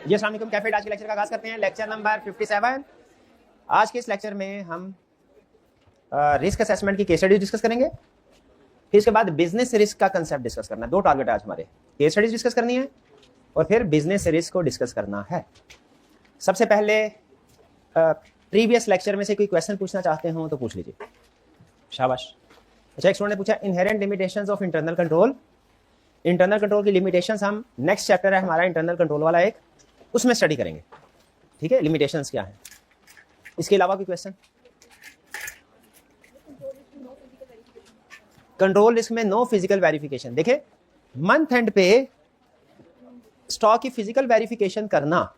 जी अस्सलाम वालेकुम कैफे। आज के लेक्चर का आगाज करते हैं। Lecture number 57। आज के इस लेक्चर में हम रिस्क असेसमेंट की केस स्टडीज डिस्कस करेंगे। फिर इसके बाद बिजनेस रिस्क का कंसेप्ट डिस्कस करना है। दो टारगेट आज हमारे, केस स्टडीज डिस्कस करनी है और फिर बिजनेस रिस्क को डिस्कस करना है। सबसे पहले प्रीवियस लेक्चर में से कोई क्वेश्चन पूछना चाहते हो तो पूछ लीजिए। शाबाश। अच्छा, एक स्टूडेंट ने पूछा inherent limitations of internal control. Internal control की लिमिटेशंस हम नेक्स्ट चैप्टर है हमारा इंटरनल कंट्रोल वाला, एक उसमें स्टडी करेंगे। ठीक है, लिमिटेशंस क्या है। इसके अलावा कोई क्वेश्चन? कंट्रोल रिस्क में नो फिजिकल वेरिफिकेशन। देखिए, मंथ एंड पे स्टॉक की फिजिकल वेरिफिकेशन करना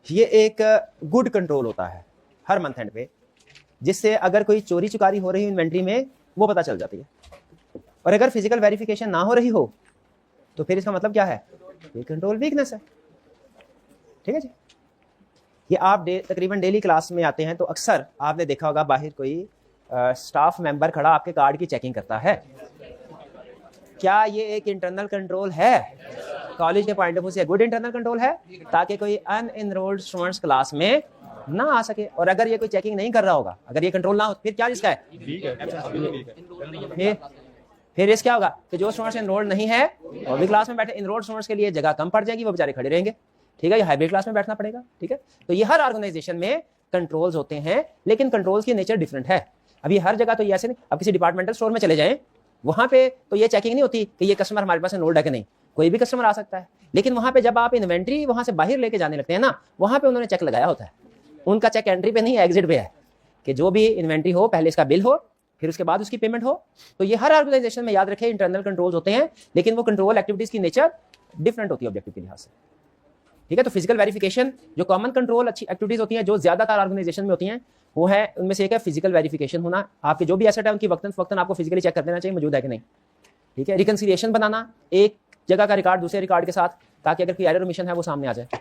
ये एक गुड कंट्रोल होता है हर मंथ एंड पे, जिससे अगर कोई चोरी चुकारी हो रही है इन्वेंट्री में वो पता चल जाती है। और अगर फिजिकल वेरिफिकेशन ना हो रही हो तो फिर इसका मतलब क्या है, ये कंट्रोल वीकनेस है। ठीक है जी। ये आप तकरीबन डेली क्लास में आते हैं तो अक्सर आपने देखा होगा बाहर कोई स्टाफ मेंबर खड़ा आपके कार्ड की चेकिंग करता है। क्या ये एक इंटरनल कंट्रोल है? कॉलेज के पॉइंट ऑफ व्यू से गुड इंटरनल कंट्रोल है, ताकि कोई अनएनरोल्ड स्टूडेंट्स क्लास में ना आ सके। और अगर ये कोई चेकिंग नहीं कर रहा होगा, अगर ये कंट्रोल ना हो, फिर क्या रिस्क है? फिर रिस्क क्या होगा कि जो स्टूडेंट्स एनरोल्ड नहीं है और भी क्लास में बैठे, एनरोल्ड स्टूडेंट्स के लिए जगह कम पड़ जाएगी, वो बेचारे खड़े रहेंगे। ठीक है, ये हाइब्रिड क्लास में बैठना पड़ेगा। ठीक है, तो ये हर ऑर्गेनाइजेशन में कंट्रोल्स होते हैं, लेकिन कंट्रोल्स की नेचर डिफरेंट है। अभी हर जगह तो ये ऐसे नहीं, अब किसी डिपार्टमेंटल स्टोर में चले जाएं, वहां पे तो ये चेकिंग नहीं होती कि ये कस्टमर हमारे पास एनरोल्ड है कि नहीं, कोई भी कस्टमर आ सकता है। लेकिन वहां पे जब आप इन्वेंट्री वहां से बाहर लेके जाने लगते हैं ना, वहां पे उन्होंने चेक लगाया होता है। उनका चेक एंट्री पे नहीं, एग्जिट पे है, कि जो भी इन्वेंट्री हो पहले इसका बिल हो, फिर उसके बाद उसकी पेमेंट हो। तो ये हर ऑर्गेनाइजेशन में याद रखें इंटरनल कंट्रोल्स होते हैं, लेकिन वो कंट्रोल एक्टिविटीज की नेचर डिफरेंट होती है ऑब्जेक्टिव के लिहाज से। ठीक है, तो फिजिकल वेरिफिकेशन जो कॉमन कंट्रोल अच्छी एक्टिविटीज होती हैं, जो ज्यादातर ऑर्गेनाइजेशन में होती हैं, वो है उनमें से एक है फिजिकल वेरिफिकेशन होना। आपके जो भी एसेट है उनकी वक्तन फक्तन आपको फिजिकली चेक कर देना चाहिए मौजूद है कि नहीं। ठीक है, रिकंसिलिएशन बनाना, एक जगह का रिकॉर्ड दूसरे रिकॉर्ड के साथ, ताकि अगर कोई एरर ओमिशन है वो सामने आ जाए।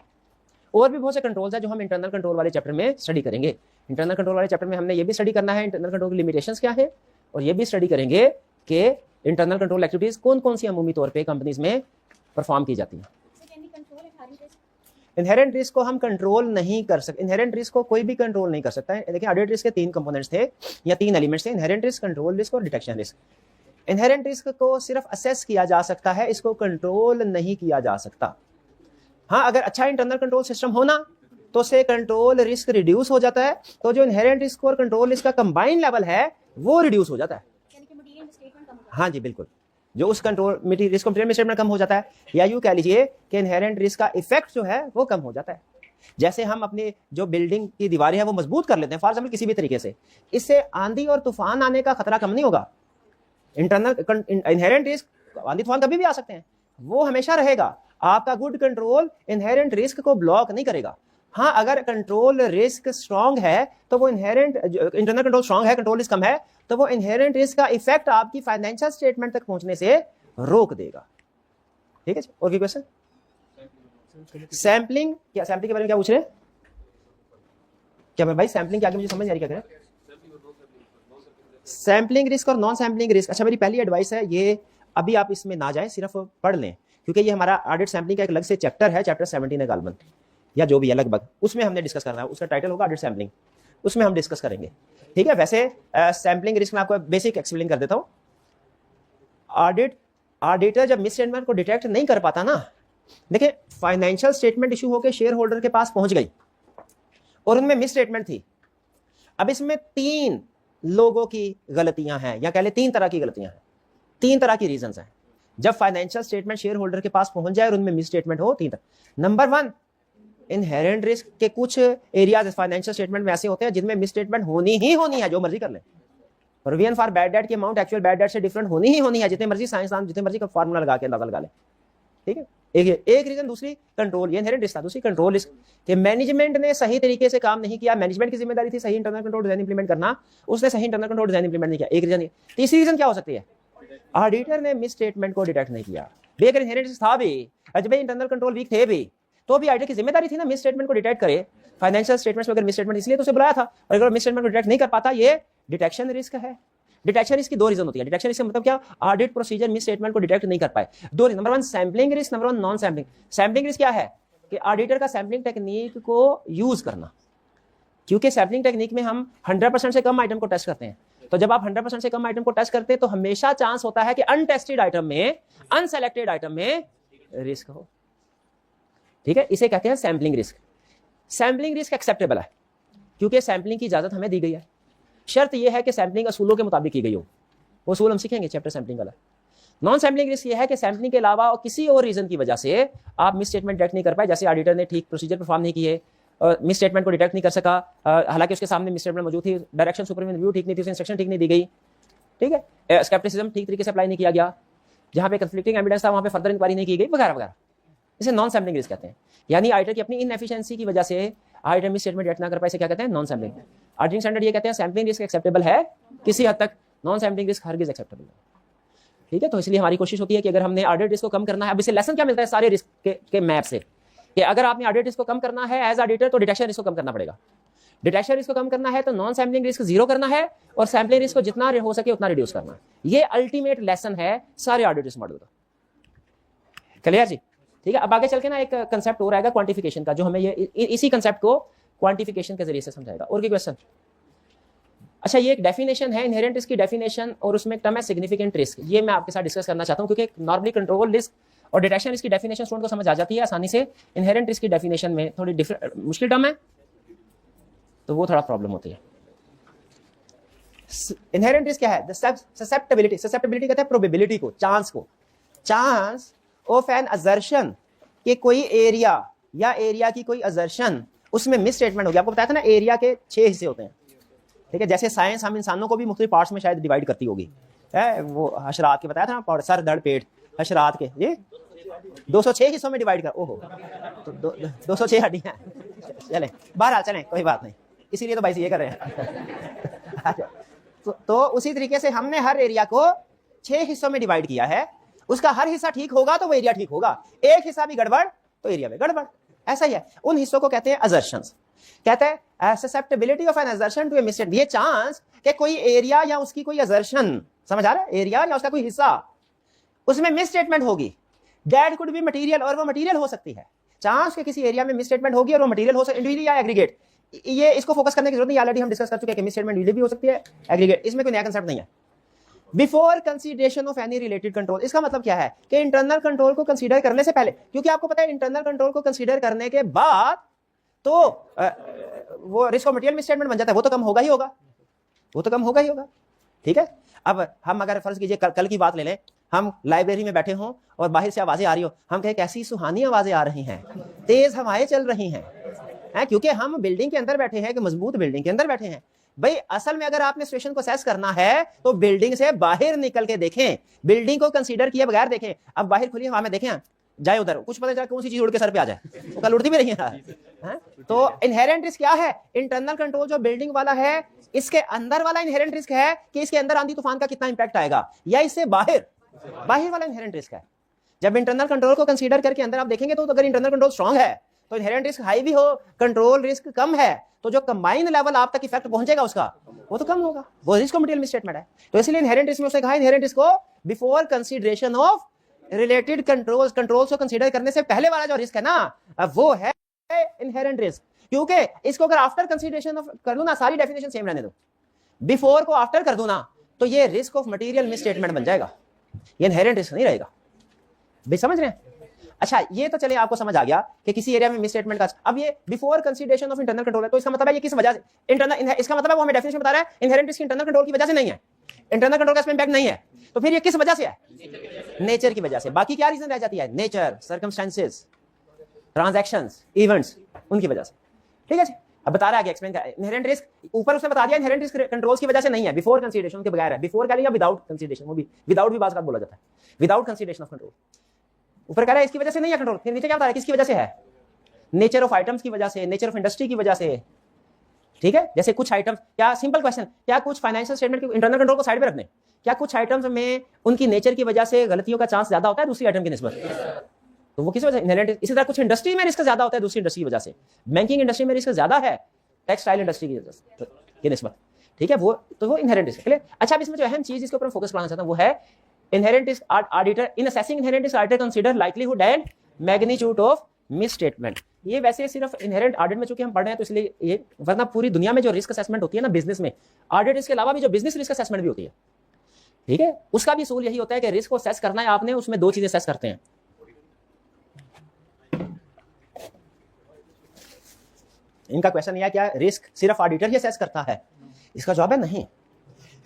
और भी बहुत से कंट्रोल्स है जो हम इंटरनल कंट्रोल वाले चैप्टर में स्टडी करेंगे। इंटरनल कंट्रोल वाले चैप्टर में हमने ये भी स्टडी करना है इंटरनल कंट्रोल की लिमिटेशंस क्या है, और ये भी स्टडी करेंगे कि इंटरनल कंट्रोल एक्टिविटीज कौन कौन सी अमूमी तौर पे कंपनीज में परफॉर्म की जाती हैं। इनहेरेंट रिस्क को हम कंट्रोल नहीं कर सकते। इनहेरेंट रिस्क को कोई भी कंट्रोल नहीं कर सकता है। देखिए, ऑडिट रिस्क के तीन कंपोनेंट्स थे या तीन एलिमेंट्स थे, इनहेरेंट रिस्क, कंट्रोल रिस्क और डिटेक्शन रिस्क। इनहेरेंट रिस्क को सिर्फ असेस किया जा सकता है, इसको कंट्रोल नहीं किया जा सकता। हाँ, अगर अच्छा इंटरनल कंट्रोल सिस्टम होना तो से कंट्रोल रिस्क रिड्यूस हो जाता है, तो जो इनहेरेंट रिस्क और कंट्रोल रिस्क का कंबाइंड लेवल है वो रिड्यूस हो जाता है। हाँ जी बिल्कुल, जो उस कंट्रोल रिस्क स्टेटमेंट कम हो जाता है, या यूं कह लीजिए कि इनहेरेंट रिस्क का इफेक्ट जो है वो कम हो जाता है। जैसे हम अपनी जो बिल्डिंग की दीवारें हैं वो मजबूत कर लेते हैं फॉर एग्जाम्पल किसी भी तरीके से, इससे आंधी और तूफान आने का खतरा कम नहीं होगा। इंटरनल इनहेरेंट रिस्क, आंधी तूफान कभी भी आ सकते हैं, वो हमेशा रहेगा। आपका गुड कंट्रोल इनहेरेंट रिस्क को ब्लॉक नहीं करेगा। हाँ, अगर कंट्रोल रिस्क स्ट्रांग है तो वो इनहेरेंट, इंटरनल कंट्रोल स्ट्रांग है, कंट्रोल रिस्क कम है, तो वो इनहेरेंट रिस्क का इफेक्ट आपकी फाइनेंशियल स्टेटमेंट तक पहुंचने से रोक देगा। ठीक है, और कोई क्वेश्चन? सैंपलिंग क्या, सैंपलिंग के बारे में क्या पूछ रहे हैं? क्या मैं भाई सैंपलिंग क्या, मुझे समझ नहीं आ रही क्या करें। सैंपलिंग रिस्क और नॉन सैंपलिंग रिस्क। अच्छा, मेरी पहली एडवाइस है ये अभी आप इसमें ना जाएं, सिर्फ पढ़ लें, क्योंकि ये हमारा ऑडिट सैंपलिंग का एक अलग से चैप्टर है, चैप्टर 17 है गालबन, या जो भी है लगभग, उसमें हमने डिस्कस करना है। उसका टाइटल होगा ऑडिट सैंपलिंग, उसमें हम डिस्कस करेंगे। ठीक है, वैसे सैंपलिंग रिस्क में आपको बेसिक एक्सप्लेन कर देता हूं। ऑडिटर जब मिस स्टेटमेंट को डिटेक्ट नहीं कर पाता ना, देखिए फाइनेंशियल स्टेटमेंट इशू होकर शेयर होल्डर के पास पहुंच गई और उनमें मिस स्टेटमेंट थी। अब इसमें तीन लोगों की गलतियां हैं, या कह ले तीन तरह की गलतियां हैं, तीन तरह की रीजंस हैं जब फाइनेंशियल स्टेटमेंट शेयर होल्डर के पास पहुंच जाए और उनमें मिस स्टेटमेंट हो। तीन तरह। नंबर वन, इनहेरेंट रिस्क के कुछ एरियाज फाइनेंशियल स्टेटमेंट में ऐसे होते हैं जिनमें मिस स्टेटमेंट होनी ही होनी है, जो मर्जी कर ले। प्रोविजन फॉर बैड डेट की अमाउंट एक्चुअल बैड डेट से डिफरेंट होनी ही होनी है, जितने मर्जी साइंसदान जितने मर्जी का फार्मूला लगा के अंदाजा लगा ले। ठीक है, एक रीजन। दूसरी कंट्रोल, ये इनहेरेंट रिस्क था। दूसरी कंट्रोल रिस्क कि मैनेजमेंट ने सही तरीके से काम नहीं किया, मैनेजमेंट की जिम्मेदारी थी सही इंटरनल कंट्रोल डिजाइन इंप्लीमेंट करना, उसने सही इंटरनल कंट्रोल डिजाइन इंप्लीमेंट नहीं किया। एक रीजन। तीसरी रीजन क्या हो सकती है, ऑडिटर ने मिस स्टेटमेंट को डिटेक्ट नहीं किया। बेकर इनहेरेंट रिस्क था भी, जब इंटरनल कंट्रोल वीक थे भी, तो भी ऑडिटर की जिम्मेदारी थी ना मिस स्टेटमेंट को डिटेक्ट करे। फाइनेंशियल स्टेटमेंट्स में अगर मिस स्टेटमेंट, इसलिए तो उसे बुलाया था, और अगर मिस स्टेटमेंट को डिटेक्ट नहीं कर पाता, ये डिटेक्शन रिस्क है। डिटेक्शन रिस्क की दो रीजन होती है। डिटेक्शन रिस्क मतलब क्या, ऑडिट प्रोसीजर मिस स्टेटमेंट को डिटेक्ट नहीं कर पाए। दो, number one sampling risk, number one non sampling. Sampling risk क्या है, कि ऑडिटर का सैम्पलिंग टेक्निक को यूज करना, क्योंकि सैम्पलिंग टेक्निक में हम 100% से कम आइटम को टेस्ट करते हैं। तो जब आप 100% से कम आइटम को टेस्ट करते हैं तो हमेशा चांस होता है कि अनटेस्टेड आइटम में, अनसेलेक्टेड आइटम में रिस्क हो। ठीक है, इसे कहते हैं sampling risk. Sampling risk acceptable है क्योंकि सैम्पलिंग की इजाजत हमें दी गई है। शर्त यह है कि सैम्पलिंग असूलों के मुताबिक की गई हो। वो असूल हम सीखेंगे चैप्टर सैम्पलिंग वाला। नॉन सैम्पलिंग रिस्क यह है कि सैम्पलिंग के अलावा और किसी और रीजन की वजह से आप मिस स्टेटमेंट डिटेक्ट नहीं कर पाए, जैसे ऑडिटर ने ठीक प्रोसीजर परफॉर्म नहीं किए, मिस स्टेटमेंट को डिटेक्ट नहीं कर सका, हालांकि उसके सामने मिस स्टेटमेंट मौजूद थी, डायरेक्शन सुपरविजन रिव्यू ठीक नहीं थी, उसे इंस्ट्रक्शन ठीक नहीं दी गई। ठीक है, स्केप्टिसिज्म ठीक तरीके से अप्लाई नहीं किया गया, जहां पे कंफ्लिक्टिंग एविडेंस था वहां पे फर्दर इंक्वायरी नहीं की गई, वगैरह वगैरह। इसे नॉन सैम्पलिंग रिस्क कहते हैं। यानी ऑडिटर की अपनी इनएफिशिएंसी की वजह से ऑडिटर मिस स्टेटमेंट डिटेक्ट ना कर पाए, इसे क्या कहते हैं? Non sampling. ऑडिटिंग स्टैंडर्ड ये कहते हैं सैम्पलिंग रिस्क एक्सेप्टेबल है किसी हद तक, नॉन सैम्पलिंग रिस्क हरगिज एक्सेप्टेबल है। ठीक है, तो इसलिए हमारी कोशिश होती है कि अगर हमने ऑडिट रिस्क को कम करना है, अब इसे लेसन क्या मिलता है सारे रिस्क के मैप से, कि अगर आपने ऑडिट रिस्क को कम करना है एज ऑडिटर तो डिटेक्शन रिस्क को कम करना पड़ेगा। डिटेक्शन रिस्क को कम करना है तो नॉन सैम्पलिंग रिस्क जीरो करना है और सैम्पलिंग रिस्क को जितना हो सके उतना रिड्यूस करना है। ये अल्टीमेट लेसन है सारे ऑडिट रिस्क मॉडल का। क्लियर जी? ठीक है, अब आगे चल के ना एक कंसेप्ट हो रहेगा क्वांटिफिकेशन का, जो हमें ये इसी कंसेप्ट को क्वांटिफिकेशन के जरिए से समझाएगा। और की क्वेश्चन? अच्छा, ये एक डेफिनेशन है इनहेरेंट रिस्क की डेफिनेशन, और उसमें एक टर्म है सिग्निफिकेंट रिस्क। ये मैं आपके साथ डिस्कस करना चाहता हूं क्योंकि नॉर्मली कंट्रोल रिस्क और डिटेक्शन रिस्क की डेफिनेशन स्टूडेंट को समझ आ जाती है आसानी से। इनहेरेंट रिस्क की डेफिनेशन में थोड़ी मुश्किल टर्म है, तो वो थोड़ा प्रॉब्लम होती है। इनहेरेंट रिस्क क्या है? ससेप्टेबिलिटी। ससेप्टेबिलिटी कहते हैं प्रोबेबिलिटी को, चांस को। चांस ऑफ एन असर्शन कि कोई एरिया या एरिया की कोई असर्शन उसमें मिस स्टेटमेंट हो गया। आपको बताया था ना एरिया के 6 हिस्से होते हैं। ठीक है, जैसे साइंस हम इंसानों को भी मुख्तलिफ पार्ट्स में शायद डिवाइड करती होगी, है वो हशरात के बताया था ना, सर धड़ पेट हशरात के ये 206 हिस्सों में डिवाइड कर। ओहो, तो 206 हड्डियां। चलें बहरहाल चलें, कोई बात नहीं, इसीलिए तो भाई ये कर रहे हैं। तो उसी तरीके से हमने हर एरिया को 6 हिस्सों में डिवाइड किया है। उसका हर हिस्सा ठीक होगा तो वो एरिया ठीक होगा, एक हिस्सा भी गड़बड़ तो एरिया में गड़बड़। ऐसा ही है, उन हिस्सों को कहते हैं असर्शंस। कहते हैं susceptibility of an assertion to a misstatement, ये चांस कि कोई एरिया या उसकी कोई असर्शन, समझ आ रहा है, एरिया या उसका कोई हिस्सा उसमें मिस स्टेटमेंट होगी। दैट कुड बी मटेरियल, और वो मटेरियल हो सकती है। चांस के किसी एरिया में मिस स्टेटमेंट होगी और वो मटेरियल हो सकती है, इंडिविजुअल या एग्रीगेट। ये इसको फोकस करने की जरूरत नहीं, ऑलरेडी हम डिस्कस कर चुके हैं कि मिस स्टेटमेंट इंडिविजुअल भी हो सकती है, एग्रीगेट, इसमें कोई नया कंसेप्ट नहीं है। Before consideration of any related control, इसका मतलब क्या है कि इंटरनल कंट्रोल को कंसीडर करने से पहले, क्योंकि आपको पता है इंटरनल कंट्रोल को कंसीडर करने के बाद तो वो risk of material miss statement बन जाता है, वो तो कम होगा ही होगा, वो तो कम होगा ही होगा। ठीक है, अब हम अगर फर्ज कीजिए कल की बात ले लें, हम लाइब्रेरी में बैठे हों और बाहर से आवाजें आ रही हो, हम कहें कैसी सुहानी आवाजें आ रही हैं, तेज हवाएं चल रही हैं, क्योंकि हम बिल्डिंग के अंदर बैठे हैं, कि मजबूत बिल्डिंग के अंदर बैठे हैं। भाई असल में अगर आपने सिचुएशन को असेस करना है तो बिल्डिंग से बाहर निकल के देखें, बिल्डिंग को कंसीडर किए बगैर देखें। अब बाहर खुली हवा में देखें, जाए उधर, कुछ पता चला कौन सी चीज उड़ के सर पे आ जाए, वो कल उड़ती भी रही है। तो इनहेरेंट रिस्क क्या है? इंटरनल कंट्रोल जो बिल्डिंग वाला है, इसके अंदर वाला इनहेरेंट रिस्क है कि इसके अंदर आंधी तूफान का कितना इंपैक्ट आएगा, या इससे बाहर वाला इनहेरेंट रिस्क है। जब इंटरनल कंट्रोल को कंसीडर करके अंदर आप देखेंगे तो अगर इंटरनल कंट्रोल स्ट्रांग है तो इनहेरेंट रिस्क हाई भी हो, कंट्रोल रिस्क कम है, तो जो कंबाइंड लेवल आप तक इफेक्ट पहुंचेगा उसका वो तो कम होगा, वो रिस्क मटेरियल मिस स्टेटमेंट है। तो इसलिए इनहेरेंट रिस्क में उसने कहा इनहेरेंट रिस्क को before consideration of related controls को कंसीडर करने से पहले वाला जो रिस्क है ना, वो है इनहेरेंट रिस्क। क्योंकि इसको अगर आफ्टर कंसीडरेशन ऑफ कर लूं ना, सारी डेफिनेशन सेम रहने दो, बिफोर को आफ्टर कर दूं ना, तो ये risk of material miss statement बन जाएगा, ये इनहेरेंट रिस्क नहीं रहेगा। भाई समझ रहे हैं? अच्छा, ये तो चले आपको समझ आ गया कि किसी एरिया में मिस स्टेटमेंट का। अब ये before consideration of internal control है, तो इसका मतलब है ये किस वजह से इंटरनल, इसका मतलब है वो हमें डेफिनेशन बता रहा है इनहेरेंट रिस्क इंटरनल कंट्रोल की वजह से नहीं है, इंटरनल कंट्रोल का इसमें इंपैक्ट नहीं है, तो फिर ये किस वजह से है? नेचर की वजह से। बाकी क्या रीजन रह जाती है? नेचर, सर्कमस्टेंसेस, ट्रांजैक्शंस, इवेंट्स, उनकी वजह से। ठीक है जी, अब बता रहा है एक्सप्लेन कर। इनहेरेंट रिस्क ऊपर उसने बता दिया इनहेरेंट रिस्क कंट्रोल्स की वजह से नहीं है, बिफोर कंसीडरेशन के बगैर है। बिफोर कह लिया, विदाउट कंसीडरेशन, वो भी विदाउट भी बात का बोला जाता है, विदाउट कंसीडरेशन ऑफ कंट्रोल। ऊपर कह रहा है इसकी वजह से नहीं है कंट्रोल, फिर नीचे क्या बता रहा है किसकी वजह से है? नेचर ऑफ आइटम्स की वजह से, नेचर ऑफ इंडस्ट्री की वजह से। ठीक है, जैसे कुछ आइटम्स, क्या सिंपल क्वेश्चन, क्या कुछ फाइनेंशियल स्टेटमेंट के इंटरनल कंट्रोल को साइड में रखने, क्या कुछ आइटम्स में उनकी नेचर की वजह से गलतियों का चांस ज्यादा होता है दूसरी आइटम की निस्बत? तो वो किस वजह से इनहेरेंट। इसी तरह कुछ इंडस्ट्री में रिस्क ज्यादा होता है दूसरी इंडस्ट्री की वजह से, बैंकिंग इंडस्ट्री में रिस्क ज्यादा है टेक्सटाइल इंडस्ट्री की निस्बत। ठीक है, वो तो वो इनहेरेंट रिस्क। अच्छा, अब इसमें जो अहम चीज इसके ऊपर फोकस करना चाहता हूं वो है inherent risk. Auditor in assessing inherent risk auditor consider likelihood and magnitude of miss statement, ये वैसे सिर्फ इनहेरेंट ऑडिट में चूंकि हम पढ़ रहे हैं तो इसलिए ये, वरना पूरी दुनिया में जो रिस्क असेसमेंट होती है ना बिजनेस में, ऑडिट इसके अलावा भी जो बिजनेस रिस्क असेसमेंट भी होती है, ठीक है, उसका भी असूल यही होता है कि रिस्क को असेस करना है आपने, उसमें दो चीजें असेस करते हैं। इनका क्वेश्चन यह क्या, रिस्क सिर्फ ऑडिटर ही असेस करता है? इसका जवाब है नहीं,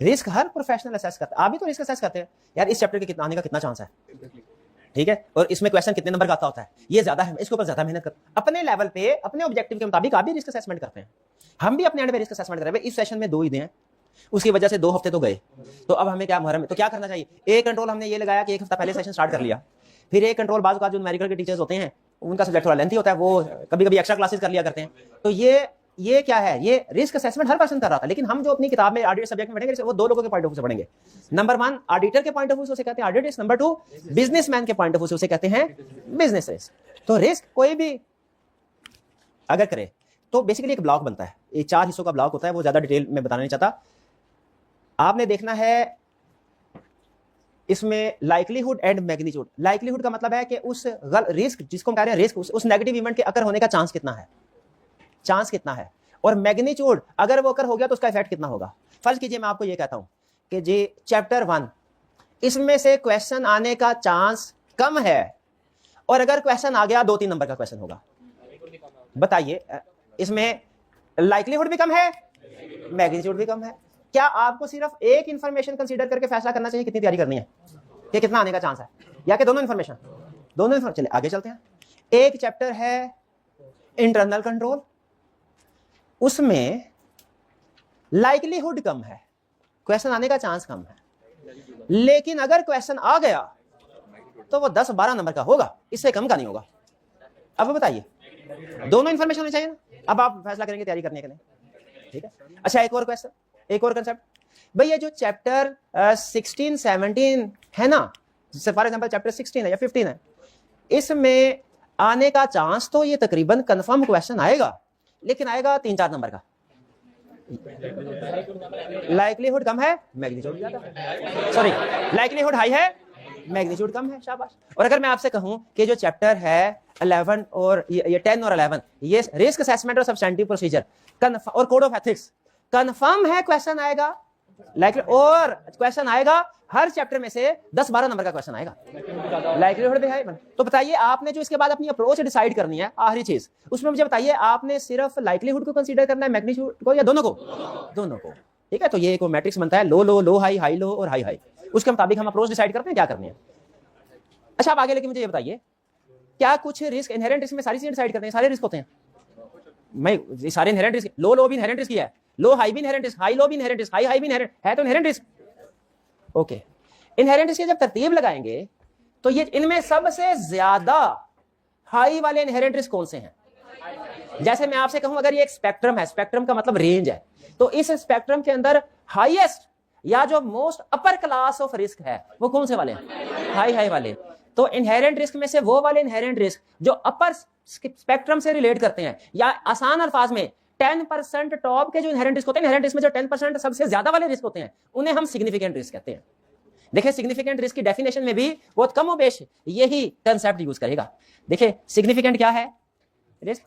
रिस्क हर प्रोफेशनल असेस करता है। आप भी तो रिस्क असेस करते हैं यार, इस चैप्टर के कितना आने का कितना चांस है, ठीक है, और इसमें क्वेश्चन कितने नंबर का आता होता है, ये ज्यादा है, इसके ऊपर ज्यादा मेहनत कर, अपने लेवल पे अपने ऑब्जेक्टिव के मुताबिक आप भी रिस्क असेसमेंट करते हैं। हम भी अपने एंड पे रिस्क असेसमेंट कर रहे हैं। इस सेशन में 2 ही हैं, उसकी वजह से 2 हफ्ते तो गए, तो अब हमें क्या मुहर्रम में तो क्या करना चाहिए, एक कंट्रोल हमने ये लगाया कि 1 हफ्ता पहले सेशन स्टार्ट कर लिया, फिर एक कंट्रोल बाजू का जो न्यूमेरिकल के टीचर्स होते हैं उनका सब्जेक्ट थोड़ा लेंथी होता है, वो कभी कभी एक्स्ट्रा क्लासेस कर लिया करते हैं, तो ये क्या है, ये रिस्क असेसमेंट हर पर्सन कर रहा था, लेकिन हम जो अपनी किताब में ऑडिट सब्जेक्ट में पढ़ेंगे वो 2 लोगों के पॉइंट ऑफ व्यू से पढ़ेंगे। नंबर 1 ऑडिटर के पॉइंट ऑफ व्यू से उसे कहते हैं ऑडिट रिस्क, नंबर 2 बिजनेसमैन के पॉइंट ऑफ व्यू से उसे कहते हैं बिजनेस रिस्क। तो रिस्क कोई भी अगर करे तो बेसिकली एक ब्लॉक बनता है, ये 4 हिस्सों का ब्लॉक होता है, वो ज्यादा डिटेल में बताना नहीं चाहता। आपने देखना है इसमें लाइकलीहुड एंड मैग्नीट्यूड। लाइकलीहुड का मतलब है कि उस रिस्क जिसको हम कह रहे हैं रिस्क, उस नेगेटिव इवेंट के अकर होने का चांस कितना है, चांस कितना है, और मैग्नीट्यूड अगर वो अकर हो गया तो उसका इफेक्ट कितना होगा। फर्ज कीजिए मैं आपको ये कहता हूं कि जी चैप्टर 1 इसमें से क्वेश्चन आने का चांस कम है, और अगर क्वेश्चन आ गया 2-3 नंबर का क्वेश्चन होगा, बताइए इसमें लाइकलीहुड भी कम है, मैग्नीट्यूड भी कम है, क्या आपको सिर्फ एक इंफॉर्मेशन कंसीडर करके फैसला करना चाहिए कितनी तैयारी करनी है, कि कितना आने का चांस है, या कि दोनों इंफॉर्मेशन? चलिए आगे चलते हैं। एक चैप्टर है इंटरनल कंट्रोल, उसमें लाइकलीहुड कम है, क्वेश्चन आने का चांस कम है, लेकिन अगर क्वेश्चन आ गया तो वो 10-12 नंबर का होगा, इससे कम का नहीं होगा। अब बताइए, दोनों इंफॉर्मेशन होनी चाहिए ना, अब आप फैसला करेंगे तैयारी करने के लिए, ठीक है। अच्छा एक और क्वेश्चन, एक और कंसेप्ट, भाई ये जो चैप्टर 16-17 है ना, जैसे फॉर एग्जांपल चैप्टर 16 है या 15 है, इसमें आने का चांस तो ये तकरीबन कंफर्म क्वेश्चन आएगा, लेकिन आएगा 3-4 नंबर का, लाइकलीहुड कम है, मैग्नीट्यूड ज्यादा है, सॉरी लाइकलीहुड हाई है, मैग्नीट्यूड कम है, शाबाश। और अगर मैं आपसे कहूं कि जो चैप्टर है 11 और ये 10 और 11 ये रिस्क असेसमेंट और सब्सटेंटिव प्रोसीजर और कोड ऑफ एथिक्स कंफर्म है, क्वेश्चन आएगा लाइकली, और क्वेश्चन आएगा हर चैप्टर में से 10-12 नंबर का क्वेश्चन आएगा, लाइकलीहुड भी है। तो बताइए आपने जो इसके बाद अपनी अप्रोच डिसाइड करनी है, आखिरी चीज उसमें मुझे बताइए, आपने सिर्फ लाइकलीहुड को कंसीडर करना है, मैग्नीट्यूड को, या दोनों को? दोनों को, ठीक है। तो ये एक मैट्रिक्स बनता है, लो लो लो हाई, हाई लो और हाई हाई, उसके मुताबिक हम अप्रोच डिसाइड करते हैं क्या करनी है। अच्छा आप आगे लेकिन मुझे ये बताइए, क्या कुछ रिस्क इनहेरेंट रिस्क में सारी चीजें डिसाइड करते हैं, सारे रिस्क होते हैं? मैं सारे इनहेरेंट रिस्क, लो लो भी इनहेरेंट रिस्क है, लो हाई भी इनहेरेंट रिस्क, हाई लो भी इनहेरेंट रिस्क, हाई हाई भी इनहेरेंट है, तो inherent risk. Okay, inherent risk की जब तरतीब लगाएंगे तो ये इनमें सबसे ज्यादा हाई वाले इनहेरेंट रिस्क कौन से हैं? जैसे मैं आपसे कहूं अगर ये एक स्पेक्ट्रम है, स्पेक्ट्रम का मतलब रेंज है, तो इस स्पेक्ट्रम के अंदर हाईएस्ट या जो most upper class of risk है वो कौन से वाले हैं? हाई हाई वाले। तो इनहेरेंट रिस्क में से वो वाले इनहेरेंट रिस्क जो अपर स्पेक्ट्रम से रिलेट करते हैं, या आसान अल्फाज में 10% टॉप के जो इनहेरेंट रिस्क होते हैं, इनहेरेंट रिस्क में जो 10% सबसे ज्यादा वाले रिस्क होते हैं उन्हें हम सिग्निफिकेंट रिस्क कहते हैं। देखिए सिग्निफिकेंट रिस्क की डेफिनेशन में भी बहुत कम उबेश यही कंसेप्ट यूज करेगा। देखिए सिग्निफिकेंट क्या है रिस्क,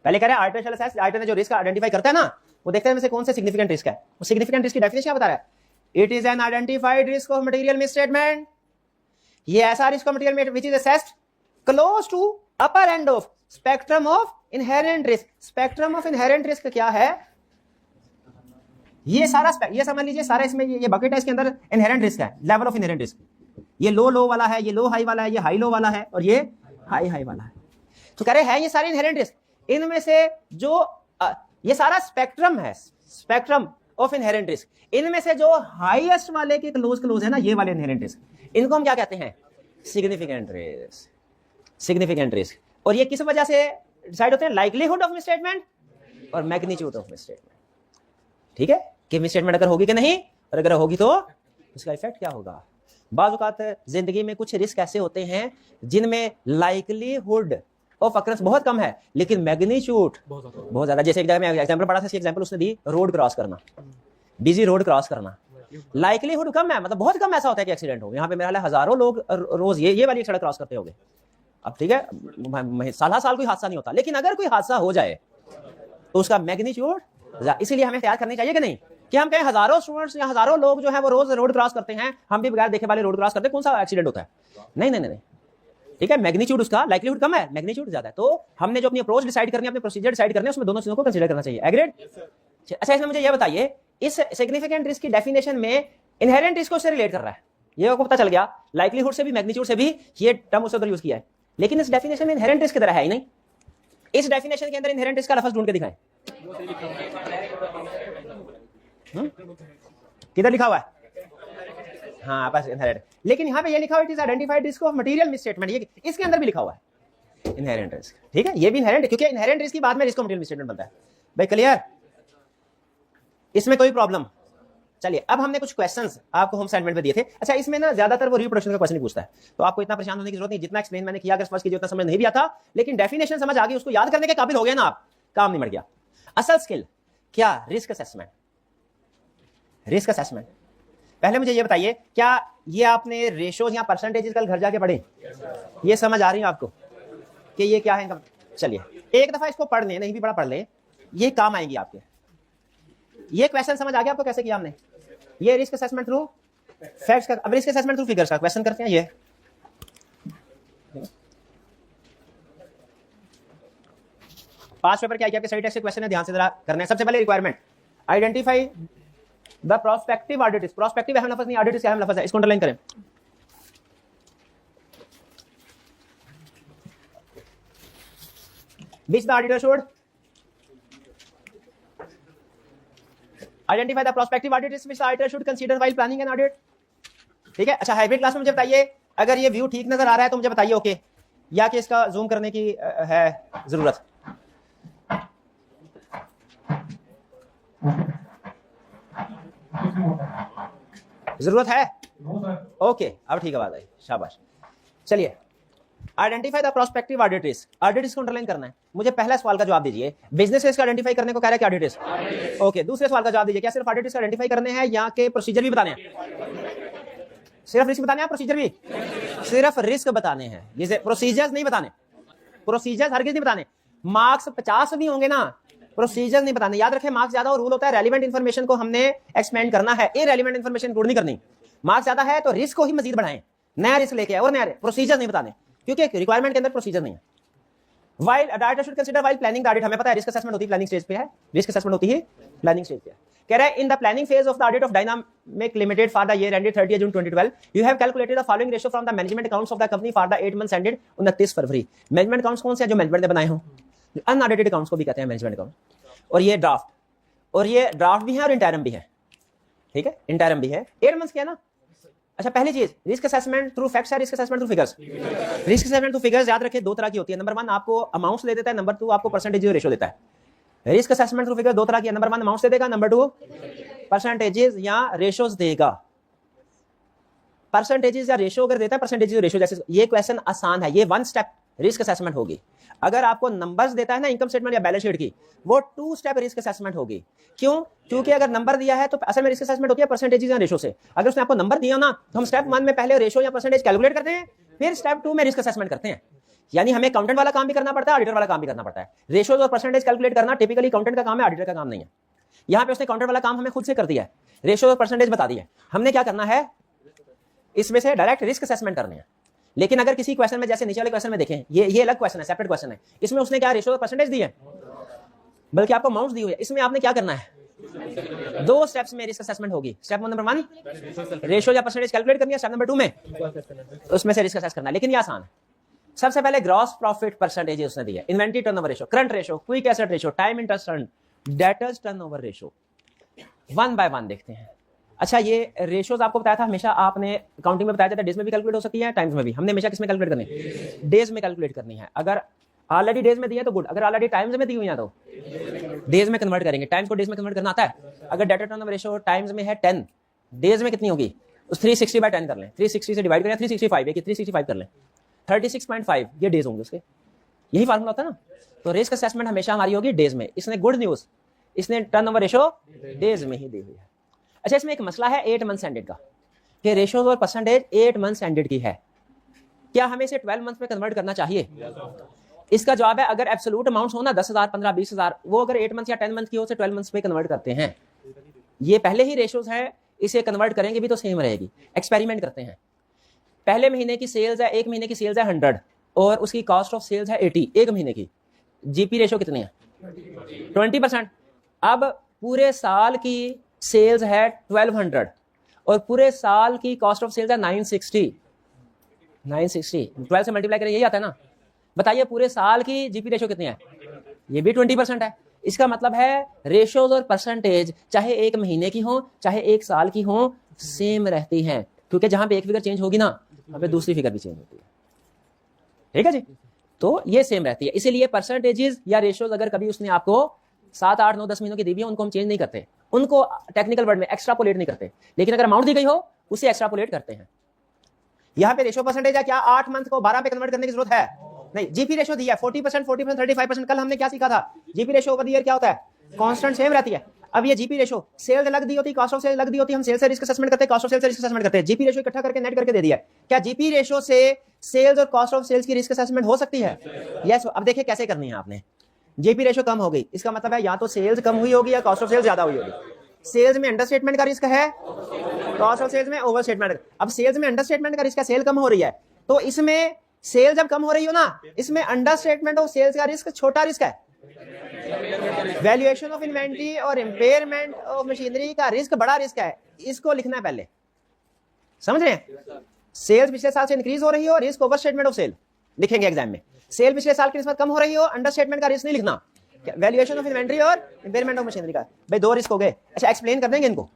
पहले कह रहे हैं आर्टिफिशियल असेस, आर्टिफिशियल ने जो रिस्क आइडेंटिफाई करता है ना, वो देखते हैं में से कौन से सिग्निफिकेंट रिस्क है। वो सिग्निफिकेंट रिस्क की डेफिनेशन क्या बता रहा है? It is an identified risk of material misstatement, ये ऐसा risk of material which is assessed close to upper end of spectrum of inherent risk. Spectrum of inherent risk क्या है? ये सारा ये समझ लीजिए, सारा इसमें ये बकेट है, इसके अंदर इनहेरेंट रिस्क है, लेवल ऑफ इनहेरेंट रिस्क। ये लो लो वाला है, ये लो हाई वाला है, ये हाई लो वाला है, और ये हाई हाई वाला है। तो कह रहे हैं ये सारे इनहेरेंट रिस्क, इनमें से जो ये सारा स्पेक्ट्रम है, स्पेक्ट्रम ऑफ इनहेरेंट रिस्क, इनमें से जो हाईएस्ट वाले के क्लोज है ना, ये वाले इनहेरेंट रिस्क, इनको हम क्या कहते हैं? Significant risk. Significant risk. और ये किस वजह से डिसाइड होते हैं? लाइकलीहुड ऑफ मिसस्टेटमेंट और मैग्नीट्यूड ऑफ मिसस्टेटमेंट। ठीक है कि मिसस्टेटमेंट अगर होगी कि नहीं, और अगर होगी तो उसका इफेक्ट क्या होगा। बाज़ औक़ात जिंदगी में कुछ रिस्क ऐसे होते हैं जिनमें लाइकलीहुड ऑफ अकरेंस बहुत कम है, लेकिन मैग्नीट्यूड बहुत ज्यादा। जैसे एक जगह में एग्जांपल पढ़ा था, एग्जांपल उसने दी रोड क्रॉस करना, बिजी रोड क्रॉस करना। लाइकलीहुड कम है, मतलब बहुत कम ऐसा होता है कि एक्सीडेंट हो। यहाँ पे मेरा हजारों लोग रोज ये वाली सड़क क्रॉस करते होंगे। अब ठीक है, साल कोई हादसा नहीं होता, लेकिन अगर कोई हादसा हो जाए तो उसका मैग्नीट्यूड, इसीलिए हमें तैयार करनी चाहिए कि नहीं, कि हम कहें हजारों स्टूडेंट्स या हजारों लोग जो है वो रोज रोड क्रॉस करते हैं, हम भी बगैर देखे वाले रोड क्रॉस करते हैं, कौन सा एक्सीडेंट होता है? नहीं नहीं नहीं, ठीक है, मैग्नीट्यूड उसका, लाइक्लीहुड कम है, मैग्नीट्यूड ज्यादा है। तो हमने जो अपनी अप्रोच डिसाइड करनी है, अपने प्रोसीजर डिसाइड करने हैं, उसमें दोनों चीजों को कंसीडर करना चाहिए। एग्रीड? अच्छा, इसमें मुझे ये बताइए, इस सिग्निफिकेंट रिस्क की डेफिनेशन में इनहेरेंट रिस्क को से रिलेट कर रहा है, ये आपको पता चल गया, लाइक्लीहुड से भी मैग्नीट्यूड से भी ये टर्म उससे उधर यूज किया है, लेकिन इस डेफिनेशन में इनहेरेंट रिस्क की तरह है ही नहीं। इस डेफिनेशन के अंदर इनहेरेंट रिस्क का लफ्ज ढूंढ के दिखाएं, किधर लिखा हुआ है? हाँ बस इनहेरेंट, लेकिन यहाँ पे ये लिखा हुआ है it is identified risk of material misstatement, ये इसके अंदर भी लिखा हुआ है इनहेरेंट रिस्क, ठीक है, ये भी इनहेरेंट है, क्योंकि इनहेरेंट रिस्क की बाद में रिस्क ऑफ मटेरियल मिसस्टेटमेंट बनता है। भाई क्लियर? इसमें कोई प्रॉब्लम? चलिए, अब हमने कुछ क्वेश्चंस आपको होम असाइनमेंट में दिए थे। अच्छा, इसमें ना ज्यादातर वो रिप्रोडक्शन का क्वेश्चन ही पूछता है, तो आपको इतना परेशान होने की जरूरत नहीं, जितना एक्सप्लेन मैंने किया, अगर फर्स्ट कीजिए उतना समझ नहीं भी आता, लेकिन डेफिनेशन समझ आ गई, उसको याद करने के काबिल हो गए ना आप, काम नहीं मर गया। असल स्किल क्या? Risk assessment. रिस्क असेसमेंट, पहले मुझे ये बताइए, क्या ये आपने रेशोज या परसेंटेजेस कल घर जाके पढ़े? ये समझ आ रही है आपको कि ये क्या है? चलिए एक दफा इसको पढ़ लें, नहीं भी बड़ा पढ़ लें, ये काम आएंगी आपके। ये क्वेश्चन समझ आ गया आपको कैसे किया हमने? ये रिस्क असेसमेंट थ्रू फैक्ट्स का, अब रिस्क असेसमेंट थ्रू फिगर्स का क्वेश्चन करते हैं। ये पांच पेपर क्या आपके सही टेस्ट के क्वेश्चन है, ध्यान से जरा करना है। सबसे पहले requirement, identify the prospective audit risk. Prospective अहम लफ्ज नहीं, ऑडिट रिस्क अहम लफ्ज है, इसको अंडरलाइन करें। Which the auditor should identify the prospective audit risk which the auditor should consider while planning an audit। ठीक है। अच्छा, हाइब्रिड क्लास में मुझे बताइए, अगर ये व्यू ठीक नजर आ रहा है तो मुझे बताइए ओके, या कि इसका जूम करने की है जरूरत? जरूरत है? ओके, अब ठीक है, बात आई, शाबाश। चलिए, identify the prospective audit risk. Audit risk को अंडरलाइन करना है। मुझे पहला सवाल का जवाब दीजिए, बिजनेस रिस्क आइडेंटिफाई करने को कह रहा है कि ऑडिट रिस्क? ओके, दूसरे सवाल का जवाब दीजिए, क्या सिर्फ ऑडिट रिस्क आइडेंटिफाई करने हैं या के प्रोसीजर भी बताने हैं? सिर्फ रिस्क बताने हैं, प्रोसीजर भी? सिर्फ रिस्क बताने हैं, जैसे प्रोसीजर्स नहीं बताने। प्रोसीजर्स हरगिज नहीं बताने। मार्क्स 50 भी होंगे ना, प्रोसीजर नहीं बताने। याद रखें, मार्क्स ज्यादा और रूल होता है रेलिवेंट इन्फॉर्मेशन को हमने एक्सपेंड करना है, इररिलेवेंट इन्फॉर्मेशन इंक्लूड नहीं करनी। मार्क्स ज्यादा है तो रिस्क को ही मजीद बढ़ाएं, नया रिस्क लेके आए और नया प्रोसीजर नहीं बताने, क्योंकि रिक्वायरमेंट के अंदर प्रोसीजर नहीं है। While auditor should consider while planning the audit, हमें पता है रिस्क असेसमेंट होती है प्लानिंग स्टेज पे है, रिस्क असेसमेंट होती है प्लानिंग स्टेज पे है। कह रहा है in the planning phase of the audit of dynamic limited for the year ended 30 June 2012 you have calculated the following ratio from the management accounts of the company for the 8 months ended 29 February. Management accounts कौन से हैं? जो management ने बनाए हों, unaudited accounts को भी कहते हैं मैनेजमेंट अकाउंट। और ये ड्राफ्ट, और ये ड्राफ्ट भी है और इंटरम भी है, ठीक है, इंटरम भी है। 8 मंथ्स क्या है ना। अच्छा, पहली चीज, रिस्क असेसमेंट थ्रू फैक्ट्स है, risk assessment through figures. Risk assessment through figures याद रखें दो तरह की होती है। नंबर 1 आपको अमाउंट्स दे देता है, नंबर 2 आपको परसेंटेज रेशियो देता है। रिस्क असेसमेंट थ्रू फिगर दो तरह की है, नंबर 1 अमाउंट्स दे देगा, नंबर 2 परसेंटेजेस या रेशियोज देगा। परसेंटेजेस या रेशियो अगर देता है, परसेंटेजेस रेशियो, जैसे ये क्वेश्चन आसान है, ये 1 स्टेप रिस्क असेसमेंट होगी। अगर आपको नंबर्स देता है ना इनकम स्टेटमेंट या बैलेंस शीट की, वो 2 स्टेप रिस्क असेसमेंट होगी। क्यों? क्योंकि अगर नंबर दिया है तो असल में रिस्क असेसमेंट होती है परसेंटेजेस या रेशियो से। अगर उसने आपको नंबर दिया ना तो हम स्टेप 1 में पहले रेशियो या परसेंटेज कैलकुलेट करते हैं, फिर स्टेप 2 में रिस्क असेसमेंट करते हैं। यानी हमें अकाउंटेंट वाला काम भी करना पड़ता है, ऑडिटर वाला काम भी करना पड़ता है। रेशियोज और परसेंटेज कैलकुलेट करना टिपिकली अकाउंटेंट का काम है, ऑडिटर का काम नहीं है। यहाँ पे उसने अकाउंटेंट वाला काम हमें खुद से कर दिया है, रेशियो और परसेंटेज बता दिया है। हमने क्या करना है, इसमें से डायरेक्ट रिस्क असेसमेंट करने हैं। लेकिन अगर किसी क्वेश्चन में, जैसे नीचे वाले क्वेश्चन में देखें, ये अलग क्वेश्चन है, सेपरेट क्वेश्चन है, इसमें उसने क्या रेशियो और परसेंटेज दी है, बल्कि आपको अमाउंट्स दी हुई है। इसमें आपने क्या करना है, 2 स्टेप्स में रिस्क असेसमेंट होगी। स्टेप नंबर 1 रेशियो या परसेंटेज कैलकुलेट करनी है, स्टेप नंबर 2 में उसमें से रिस्क असेस करना है। लेकिन ये आसान है। सबसे पहले ग्रॉस प्रॉफिट परसेंटेज उसने दिया, inventory turnover ratio, current ratio, quick asset ratio, time interest earned, debtors turnover ratio. 1 by 1 देखते हैं। अच्छा, ये रेशियोज आपको बताया था, हमेशा आपने अकाउंटिंग में बताया जाता है डेज में भी कैलकुलेट हो सकती है, टाइम्स में भी। हमने हमेशा किस में कैलकुलेट करनी है, डेज में कैलकुलेट करनी है। अगर ऑलरेडी डेज में दी है तो गुड, अगर ऑलरेडी टाइम्स में दी हुई है तो डेज में कन्वर्ट करेंगे। टाइम्स को डेज में कन्वर्ट करना आता है। अगर डेटर टर्नओवर रेशियो टाइम्स में है 10, डेज में कितनी होगी, उस 360 बाय 10 कर लें, 360 से डिवाइड करें, 365 है कि 365 कर लें, 36.5 ये डेज होंगे उसके। यही फार्मूला होता है ना। तो रिस्क असेसमेंट हमेशा हमारी होगी डेज में। इसने गुड न्यूज, इसने टर्नओवर रेशियो डेज में ही दी हुई है। अच्छा, इसमें एक मसला है 8 मंथ्स एंडेड का, कि रेशोज और परसेंटेज 8 मंथ्स एंडेड की है, क्या हमें इसे 12 मंथ में कन्वर्ट करना चाहिए? इसका जवाब है अगर एब्सोल्यूट अमाउंट्स हो ना 10,000, 15, 20,000, वो अगर 8 मंथ या 10 मंथ की हो तो 12 मंथ्स में कन्वर्ट करते हैं। ये पहले ही रेशोज है, इसे कन्वर्ट करेंगे भी तो सेम रहेगी। एक्सपेरिमेंट करते हैं, पहले महीने की सेल्स है, एक महीने की सेल्स है 100 और उसकी कॉस्ट ऑफ सेल्स है 80 एक महीने की, जीपी रेशो कितनी है? 20%। अब पूरे साल की सेल्स है 1200 और पूरे साल की कॉस्ट ऑफ सेल्स है 960। 12 से मल्टीप्लाई करें, यही आता है ना? बताइए पूरे साल की जीपी रेशो कितनी है? ये भी 20% है। इसका मतलब है रेशोज और परसेंटेज चाहे एक महीने की हो चाहे एक साल की हो सेम रहती हैं, क्योंकि जहां पे एक फिगर चेंज होगी ना वहां पे दूसरी फिगर भी चेंज होती है। ठीक है जी, तो ये सेम रहती है। इसीलिए परसेंटेजेस या रेशोज अगर कभी उसने आपको 7, 8, 9, 10 महीनों की दी हुई है, उनको हम चेंज नहीं करते, उनको टेक्निकल वर्ड में एक्स्ट्रापोलेट नहीं करते, लेकिन अगर अमाउंट दी गई हो उसे एक्स्ट्रापोलेट करते हैं। यहाँ पे रेशो परसेंटेज है, क्या 8 मंथ को 12 पे कन्वर्ट करने की जरूरत है? नहीं। जीपी रेशो दिया है 40%, 40%, 35%। कल हमने क्या सीखा था? GP ratio over the year क्या होता है? कांस्टेंट सेम रहती है। अब ये जीपी रेशो सेल्स अलग दी होती, कॉस्ट ऑफ सेल्स अलग दी होती, हम सेल्स से रिस्क असेसमेंट करते हैं, कॉस्ट ऑफ सेल्स से रिस्क असेसमेंट करते हैं, जीपी रेशो इकट्ठा करके नेट करके दे दिया है। क्या जीपी रेशो से सेल्स और कॉस्ट ऑफ सेल्स की रिस्क असेसमेंट हो सकती है? यस। अब देखिए कैसे करनी है आपने। जीपी रेशो कम हो गई, इसका मतलब है या तो सेल्स कम हुई होगी या कॉस्ट ऑफ सेल्स ज्यादा हुई होगी। सेल्स में अंडरस्टेटमेंट का रिस्क है, कॉस्ट ऑफ सेल्स में ओवरस्टेटमेंट। अब सेल्स में अंडरस्टेटमेंट का रिस्क है, सेल कम हो रही है, तो इसमें सेल जब कम हो रही हो ना, इसमें अंडरस्टेटमेंट ऑफ सेल्स का रिस्क छोटा रिस्क है। वैल्यूएशन ऑफ इन्वेंटरी और इंपेयरमेंट ऑफ मशीनरी का रिस्क बड़ा रिस्क है। इसको लिखना है पहले, समझ रहे हैं? सेल्स पिछले साल से इंक्रीज हो रही हो, रिस्क ओवरस्टेटमेंट ऑफ सेल लिखेंगे एग्जाम में। सेल पिछले साल की निस्बत कम हो रही हो, अंडरस्टेटमेंट का रिस्क नहीं लिखना। वैल्यूएशन ऑफ इन्वेंटरी और इंपेयरमेंट ऑफ मशीनरी का, भाई 2 रिस्क हो गए। अच्छा, एक्सप्लेन कर देंगे इनको,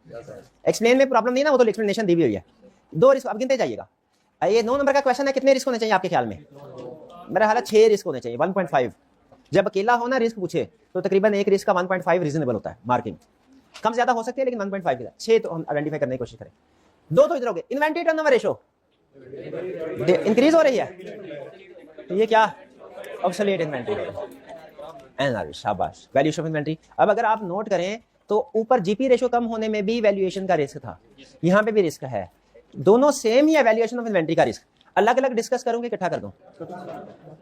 एक्सप्लेन में प्रॉब्लम नहीं ना, वो तो एक्सप्लेनेशन दी हुई है। 2 रिस्क अब गिनते जाइएगा। ये 9 नंबर का क्वेश्चन है, कितने रिस्क होने चाहिए आपके ख्याल में? मेरा ख्याल है 6 रिस्क होने चाहिए, 1.5। जब अकेला हो ना रिस्क पूछे तो तकरीबन एक रिस्क का 1.5 रीजनेबल होता है मार्किंग। कम ज्यादा हो सकती है लेकिन 1.5 के 6 तो हम आइडेंटिफाई करने की कोशिश करें। 2 तो इधर हो गए। इन्वेंटरी टर्नओवर रेशो इंक्रीज हो रही है, तो ये क्या? Obsolete inventory. एनआर, शाबाश। Valuation of inventory. अब अगर आप नोट करें तो ऊपर जीपी रेशो कम होने में भी वैल्यूएशन का रिस्क था, यहाँ पे भी रिस्क है। दोनों सेम ही है, वैल्यूएशन ऑफ इन्वेंटरी का रिस्क। अलग अलग डिस्कस करूंगी, इकट्ठा कर दूं?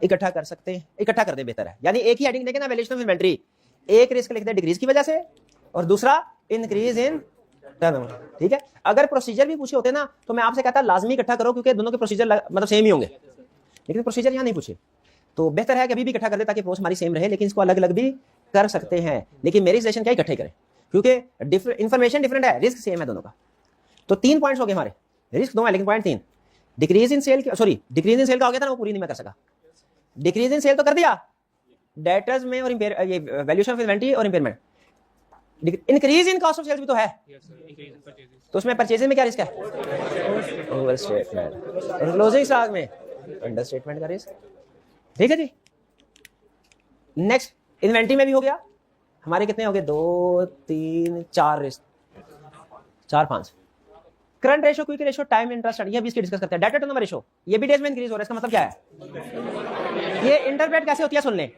इकट्ठा कर सकते हैं, इकट्ठा कर दे बेहतर है। यानी एक ही हेडिंग देखे ना, वैल्यूएशन ऑफ इन्वेंटरी, एक रिस्क लिख दे डिक्रीज की वजह से और दूसरा इंक्रीज इन टर्नओवर। ठीक है, अगर प्रोसीजर भी पूछे होते ना तो मैं आपसे कहता लाजमी इकट्ठा करो, क्योंकि दोनों के प्रोसीजर मतलब सेम ही होंगे, लेकिन प्रोसीजर यहाँ नहीं पूछे, तो बेहतर है कि अभी भी इकट्ठा कर दे ताकि अप्रोच हमारी सेम रहे, लेकिन इसको अलग अलग भी कर सकते हैं। लेकिन मेरी सजेशन क्या, इकट्ठे करें, क्योंकि इंफॉर्मेशन डिफरेंट है, रिस्क सेम है दोनों का। तो 3 पॉइंट्स हो गए हमारे, रिस्क 2 है लेकिन point 3। Decrease in sale, sorry decrease in sale का हो गया था ना, वो पूरी नहीं मैं कर सका। डिक्रीज इन सेल तो कर दिया डेटर्स में और ये वैल्यूएशन ऑफ इन्वेंटरी और impairment. Increase in cost of sales भी तो है, तो उसमें परचेजिंग में क्या रिस्क है? ओवरस्टेटमेंट। और क्लोजिंग स्टॉक में अंडरस्टेटमेंट का रिस्क। ठीक है जी। नेक्स्ट, इन्वेंटरी में भी हो गया हमारे, कितने हो गए? 2, 3, 4 risk, 4, 5। Current ratio, quick ratio, time interest, ये भी इसकी डिस्कस करते हैं। डेट टर्नओवर रेशो, ये भी डेज में इंक्रीज हो रहा है, इसका मतलब क्या है? ये इंटरप्रेट कैसे होती है सुन लें।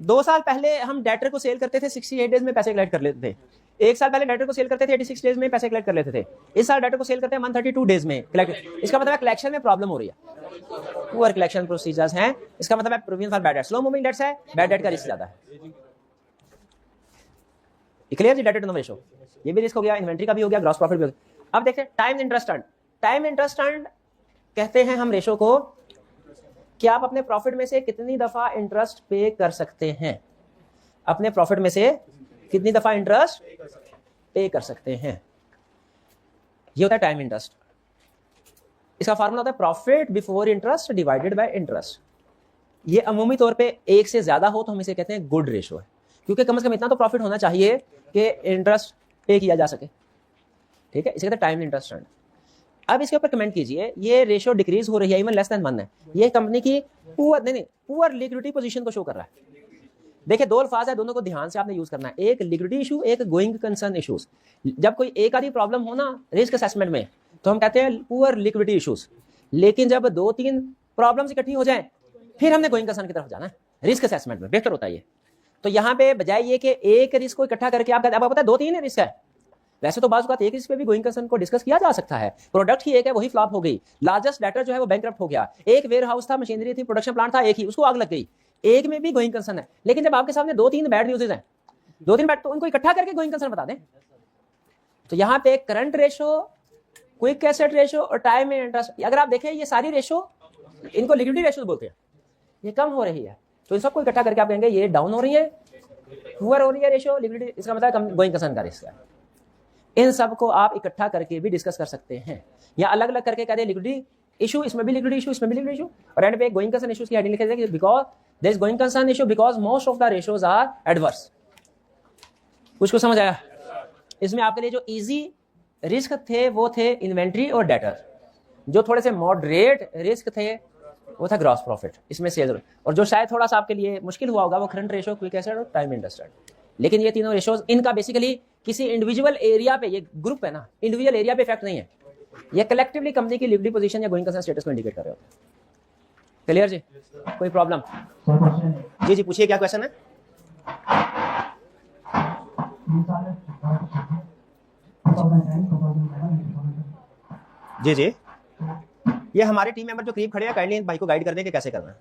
2 साल पहले हम डेटर को सेल करते थे 68 डेज में पैसे कलेक्ट कर लेते थे। 1 साल पहले डेटर को सेल करते थे 86 डेज में पैसे कलेक्ट कर लेते थे। इस साल डेटर को सेल करते हैं 132 डेज में कलेक्ट। इसका मतलब है कलेक्शन में प्रॉब्लम हो रही है, पुअर कलेक्शन प्रोसीजर्स हैं। इसका मतलब है provision for bad debt, slow moving debts है, बैड डेट का रिस्क ज्यादा है। क्लियर जी? डेट टर्नओवर रेशो ये भी रिस्क हो गया, इन्वेंटरी का भी हो गया, ग्रॉस प्रॉफिट भी हो गया। अब देखते हैं time interest earn. Time interest earn कहते हैं हम रेशो को कि आप अपने प्रॉफिट में से कितनी दफा इंटरेस्ट पे कर सकते हैं, अपने प्रॉफिट में से कितनी दफा इंटरेस्ट पे कर सकते हैं, ये होता है टाइम इंटरेस्ट। इसका फार्मूला होता है profit before interest divided by interest. ये अमूमी तौर पे 1 से ज्यादा हो तो हम इसे कहते हैं गुड रेशो है, क्योंकि कम से कम इतना तो प्रॉफिट होना चाहिए कि इंटरेस्ट पे किया जा सके। ठीक है, इसे कहते हैं टाइम इंटरेस्ट अर्न। अब इसके ऊपर कमेंट कीजिए, ये रेशियो डिक्रीज हो रही है, इवन लेस देन 1 है, ये कंपनी की पुअर लिक्विडिटी पोजीशन को शो कर रहा है। देखिए 2 अल्फाज है, दोनों को ध्यान से आपने यूज करना है, एक लिक्विडिटी इशू, एक गोइंग कंसर्न इशूज। जब कोई एक आधी प्रॉब्लम हो ना रिस्क असेसमेंट में तो हम कहते हैं पुअर लिक्विडिटी इशूज, लेकिन जब 2-3 प्रॉब्लम्स इकट्ठी हो जाए फिर हमने गोइंग कंसर्न की तरफ जाना है, रिस्क असेसमेंट में बेहतर होता है ये। तो यहाँ पे बजाय ये कि एक रिस्क को इकट्ठा करके आप कहते हैं, आपको पता है 2-3 रिस्क है, वैसे तो बाज़ एक रिस्क पे भी गोइंग कंसर्न को डिस्कस किया जा सकता है, प्रोडक्ट ही एक है, वही फ्लॉप हो गई, लार्जेस्ट डेटर जो है वो बैंकरप्ट हो गया, एक वेयर हाउस था, मशीनरी थी, प्रोडक्शन प्लांट था, एक ही, उसको आग लग गई, एक में भी गोइंग कंसर्न है। लेकिन जब आपके सामने 2-3 बैड न्यूज़ हैं, 2-3 बैड, तो उनको इकट्ठा करके गोइंग कंसर्न बता दें। तो यहाँ पे current ratio, quick asset ratio और टाइम एंड इंटरेस्ट, अगर आप देखें ये सारी रेशो, इनको लिक्विडिटी रेशो बोलते हैं, ये कम हो रही है, तो इन सबको इकट्ठा करके आप कहेंगे ये डाउन हो रही है, पुअर हो रही है रेशो, लिक्विडिटी, इसका मतलब कम गोइंग कंसर्न का रिस्क है। इन सबको आप इकट्ठा करके भी डिस्कस कर सकते हैं, या अलग अलग करके कहते हैं लिक्विडिटी इशू, इसमें भी लिक्विडिटी इशू, इसमें भी लिक्विडिटी इशू, और एंड पे गोइंग कंसर्न इश्यूज की हेडिंग लिख देते हैं because there is going concern issue because most of the ratios are adverse. कुछ को समझ आया? इसमें आपके लिए जो इजी रिस्क थे वो थे इन्वेंट्री और डेटर, जो थोड़े से मॉडरेट रिस्क थे वो था ग्रॉस प्रॉफिट, इसमें सेल्स, और जो शायद थोड़ा सा आपके लिए मुश्किल हुआ होगा वो करंट रेशो, क्विक एसेट और टाइम इंटरेस्ट। लेकिन ये तीनों रेशोज, इनका बेसिकली किसी इंडिविजुअल एरिया पे, ये ग्रुप है ना, इंडिविजुअल एरिया पे इफेक्ट नहीं है, ये कलेक्टिवली कंपनी की लिक्विडिटी पोजीशन या गोइंग कंसर्न स्टेटस को इंडिकेट कर रहे हो। क्लियर जी? कोई प्रॉब्लम? जी जी पूछिए, क्या क्वेश्चन है? जी जी, ये हमारे टीम मेंबर जो करीब खड़े हैं काइंडली भाई को गाइड कर दें कि कैसे करना है।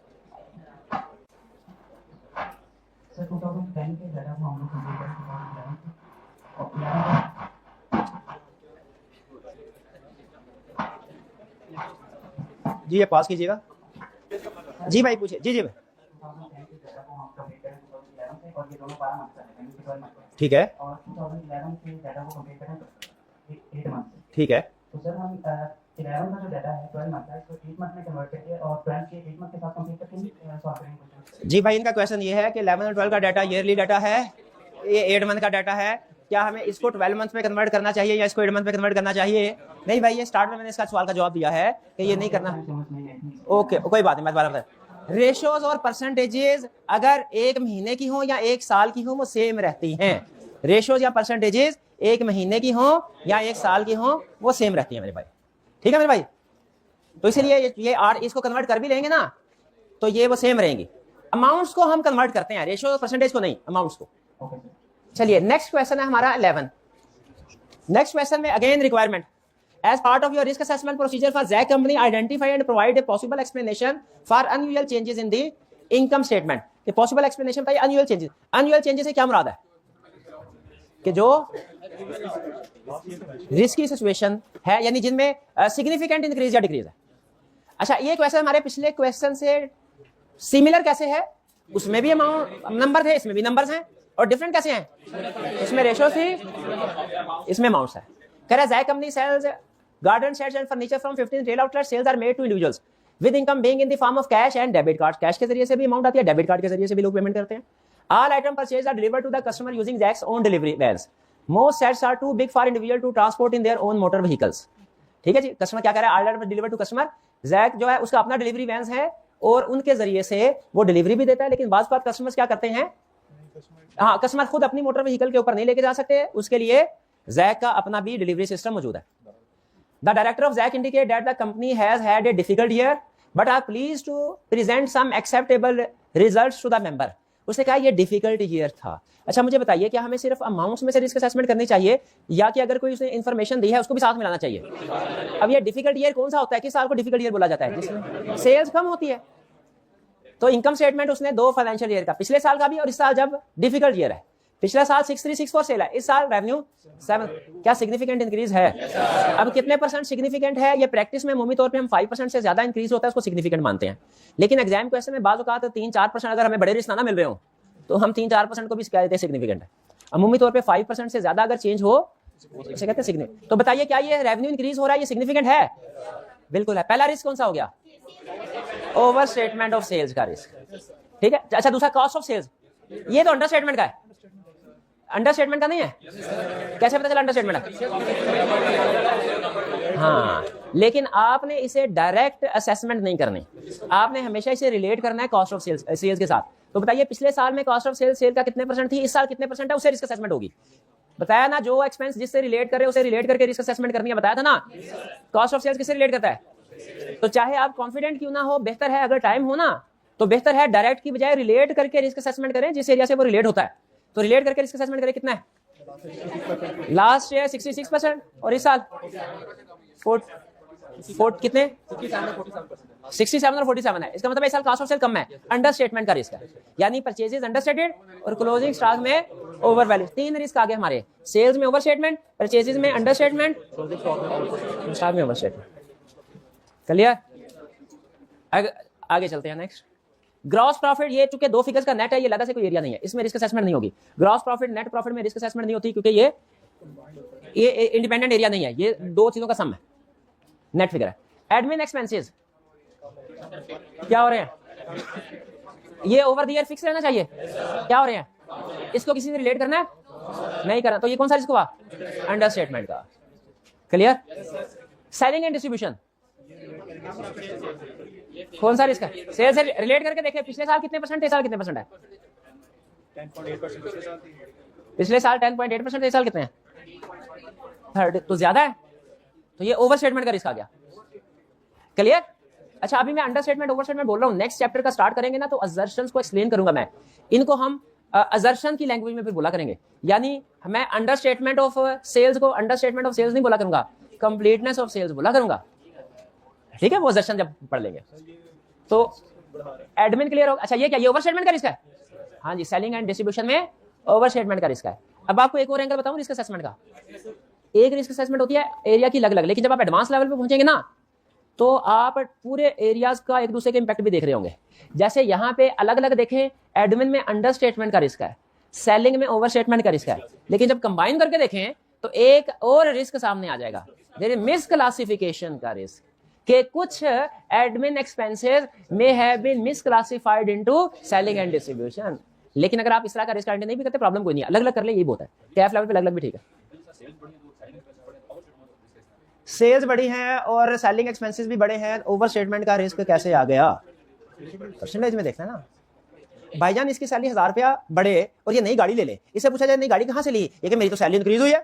सर 2010 के डाटा को हम लोग कंप्लीट कर 2011 जी, ये पास कीजिएगा। जी भाई पूछिए। जी जी भाई, ठीक है, ठीक है। तो सर हम 11 का जो डाटा है 12 मंथ है, इसको 8 मंथ में कन्वर्ट करके और 12 के 8 मंथ के साथ कंप्लीट करके सॉल्व करेंगे। जी भाई, इनका क्वेश्चन ये है कि 11 और 12 का डाटा ईयरली डाटा है, ये 8 मंथ का डाटा है, क्या हमें इसको 12 मंथ में कन्वर्ट करना चाहिए या इसको 8 मंथ में कन्वर्ट करना चाहिए? नहीं भाई, ये स्टार्ट में मैंने इसका सवाल का जवाब दिया है कि ये नहीं करना। ओके, कोई बात नहीं, मैं दोबारा बता। रेशोज और परसेंटेजेस अगर 1 महीने की हो या 1 साल की हो वो सेम रहती हैं। रेशोज या परसेंटेजेस 1 महीने की हो या 1 साल की हो वो सेम रहती है मेरे भाई, ठीक है मेरे भाई? तो इसलिए ये आर इसको कन्वर्ट कर भी लेंगे ना तो ये वो सेम रहेंगी। अमाउंट्स को हम कन्वर्ट करते हैं, रेशो और परसेंटेज को नहीं, अमाउंट्स को। चलिए नेक्स्ट क्वेश्चन है हमारा 11। नेक्स्ट क्वेश्चन में again requirement, as part of your risk assessment procedure for Zack company identify and provide a possible explanation for unusual changes in the income statement. ये possible explanation बताइए unusual changes. Unusual changes से क्या मुराद है? कि जो risky situation है, यानी जिनमें सिग्निफिकेंट इंक्रीज या डिक्रीज है। अच्छा, ये क्वेश्चन हमारे पिछले क्वेश्चन से सिमिलर कैसे है? उसमें भी अमाउंट नंबर थे, इसमें भी नंबर्स हैं, और डिफरेंट कैसे हैं? इसमें रेशो थी, इसमें अमाउंट्स है। कह रहा है Zack company sells garden sheds and furniture from 15 retail outlets, sales are made to individuals with income being in the form of cash and debit card. Cash के जरिए से भी अमाउंट आती है, डेबिट कार्ड के जरिए से भी लोग पेमेंट करते हैं। All item purchase are delivered to the customer using Zack's own delivery vans. Most sets are too big for individual to transport in their own motor vehicles. ठीक है जी, कस्टमर क्या कह रहा है? All item delivered to customer, Zack जो है उसका अपना डिलीवरी वैन्स है और उनके जरिए से वो डिलीवरी भी देता है। लेकिन बात कस्टमर्स क्या करते हैं, हाँ, कस्टमर खुद अपनी मोटर व्हीकल के ऊपर नहीं लेके जा सकते, उसके लिए ज़ैक का अपना भी डिलीवरी सिस्टम मौजूद है। The director of Zack indicate that the company has had a difficult year but are pleased to present some acceptable results to the member. उसने कहा ये डिफिकल्ट ईयर था। अच्छा मुझे बताइए, क्या हमें सिर्फ अमाउंट्स में से रिस्क असेसमेंट करनी चाहिए या कि अगर कोई उसने इन्फॉर्मेशन दी है उसको भी साथ मिलाना चाहिए? अब ये डिफिकल्ट ईयर कौन सा होता है, किस साल को डिफिकल्ट ईयर बोला जाता है? जिसमें सेल्स कम होती है। तो इनकम स्टेटमेंट उसने 2 फाइनेंशियल ईयर का, पिछले साल का भी और इस साल जब डिफिकल्ट ईयर है। पिछला साल 6364 सेल है, इस साल रेवेन्यू 7। क्या सिग्निफिकेंट इंक्रीज है? अब कितने परसेंट सिग्निफिकेंट है? ये प्रैक्टिस में मुमकी तौर पे हम 5% से ज्यादा इंक्रीज होता है उसको सिग्निफिकेंट मानते हैं, लेकिन एग्जाम क्वेश्चन में बाज़ औक़ात 3-4% अगर हमें बड़े रिस्क ना मिल रहे हो तो हम 3-4% को भी कह देते हैं सिग्निफिकेंट है। अमूमी तौर पे 5% से ज्यादा अगर चेंज हो इसे कहते हैं सिग्निफिकेंट। तो बताइए क्या ये रेवेन्यू इंक्रीज हो रहा है, ये सिग्निफिकेंट है? बिल्कुल है। पहला रिस्क कौन सा हो गया? ओवर स्टेटमेंट ऑफ सेल्स का रिस्क, ठीक है। अच्छा दूसरा कॉस्ट ऑफ सेल्स, ये तो अंडर स्टेटमेंट का है, अंडर स्टेटमेंट का नहीं है। कैसे पता चला अंडर स्टेटमेंट है? हाँ, लेकिन आपने इसे डायरेक्ट असेसमेंट नहीं करनी, आपने हमेशा इसे रिलेट करना है कॉस्ट ऑफ सेल्स के साथ। तो बताइए पिछले साल में कॉस्ट ऑफ सेल का कितने परसेंट थी, इस साल कितने परसेंट है, उससे रिस्क असेसमेंट होगी। बताया ना, जो एक्सपेंस जिससे रिलेट करे उसे रिलेट करके रिस्क असेसमेंट करनी है, बताया था ना। कॉस्ट ऑफ सेल्स किससे रिलेट करता है? तो चाहे आप कॉन्फिडेंट क्यों ना हो, बेहतर है अगर टाइम हो ना तो बेहतर है डायरेक्ट की बजाय रिलेट करके रिस्क असेसमेंट करें जिस एरिया से वो रिलेट होता है। तो रिलेट करके रिस्क असेसमेंट करें, कितना है लास्ट ईयर 66% और इस साल कितने 67 और 47 है। इसका मतलब इस साल कॉस्ट ऑफ सेल कम है, अंडर स्टेटमेंट का रिस्क है, यानी परचेजेस अंडर स्टेटेड और क्लोजिंग स्टॉक में ओवर वैल्यू। 3 रिस्क आ गए हमारे, सेल्स में ओवर स्टेटमेंट, परचेजेस में अंडर स्टेटमेंट, स्टॉक में ओवर स्टेटमेंट। क्लियर? आगे चलते हैं नेक्स्ट। ग्रॉस प्रॉफिट, ये चूंकि 2 फिगर्स का नेट है, ये अलग से कोई एरिया नहीं है, इसमें रिस्क असेसमेंट नहीं होगी। ग्रॉस प्रॉफिट नेट प्रॉफिट में रिस्क असेसमेंट नहीं होती क्योंकि ये इंडिपेंडेंट एरिया नहीं है, ये 2 चीजों का सम है, नेट फिगर है। एडमिन एक्सपेंसेस क्या हो रहे हैं, ये ओवर द ईयर फिक्स रहना चाहिए, क्या हो रहे हैं, इसको किसी से रिलेट करना है नहीं करना, तो ये कौन सा रिस्क हुआ, अंडर स्टेटमेंट का। क्लियर? सेलिंग एंड डिस्ट्रीब्यूशन कौन सा रिस्क है, सेल से रिलेट करके देखें, पिछले साल कितने परसेंट, इस साल कितने परसेंट है, 10.8%, पिछले साल 10.8%, इस साल कितने हैं 30, तो ज्यादा है, तो ये ओवर स्टेटमेंट का रिस्क आ गया। क्लियर? अच्छा, अभी मैं अंडर स्टेटमेंट ओवर स्टेटमेंट बोल रहा हूँ, नेक्स्ट चैप्टर का स्टार्ट करेंगे ना तो असर्शंस को एक्सप्लेन करूंगा मैं, इनको हम असर्शन की लैंग्वेज में फिर बोला करेंगे, यानी मैं अंडर स्टेटमेंट ऑफ सेल्स को अंडर स्टेटमेंट ऑफ सेल्स नहीं बोला करूंगा, कंप्लीटनेस ऑफ सेल्स बोला करूंगा। ठीक है, वो असर्शन जब पढ़ लेंगे तो एडमिन क्लियर होगा। अच्छा, ये क्या, ये ओवर स्टेटमेंट का रिस्क है, हाँ जी, सेलिंग एंड डिस्ट्रीब्यूशन में ओवर स्टेटमेंट का रिस्क है। अब आपको एक और एंगल बताऊं रिस्क असेसमेंट का। एक रिस्क असेसमेंट होती है एरिया की अलग अलग, लेकिन जब आप एडवांस लेवल पे पहुंचेंगे ना तो आप पूरे एरियाज का एक दूसरे के इंपैक्ट भी देख रहे होंगे। जैसे यहाँ पे अलग अलग देखें, एडमिन में अंडर स्टेटमेंट का रिस्क है, सेलिंग में ओवर स्टेटमेंट का रिस्क है, लेकिन जब कंबाइन करके देखें तो एक और रिस्क सामने आ जाएगा, मिसक्लासिफिकेशन का रिस्क, कि कुछ admin expenses may have been misclassified into selling and distribution. लेकिन अगर आप इस तरह का रिस्क आइडेंटिफाई नहीं भी करते, प्रॉब्लम कोई नहीं, अलग अलग कर ले, यही बहुत है, कैफ लेवल पे अलग अलग भी ठीक है। सेल्स बड़ी हैं और सेलिंग एक्सपेंसेस भी बड़े हैं, ओवर स्टेटमेंट का रिस्क कैसे आ गया, परसेंटेज में देखना है ना। भाईजान इसकी सैलरी 1000 रुपया बढ़े और ये नई गाड़ी ले ले, इससे पूछा जाए नई गाड़ी कहां से ली, ये कि मेरी तो सैलरी इंक्रीज हुई है,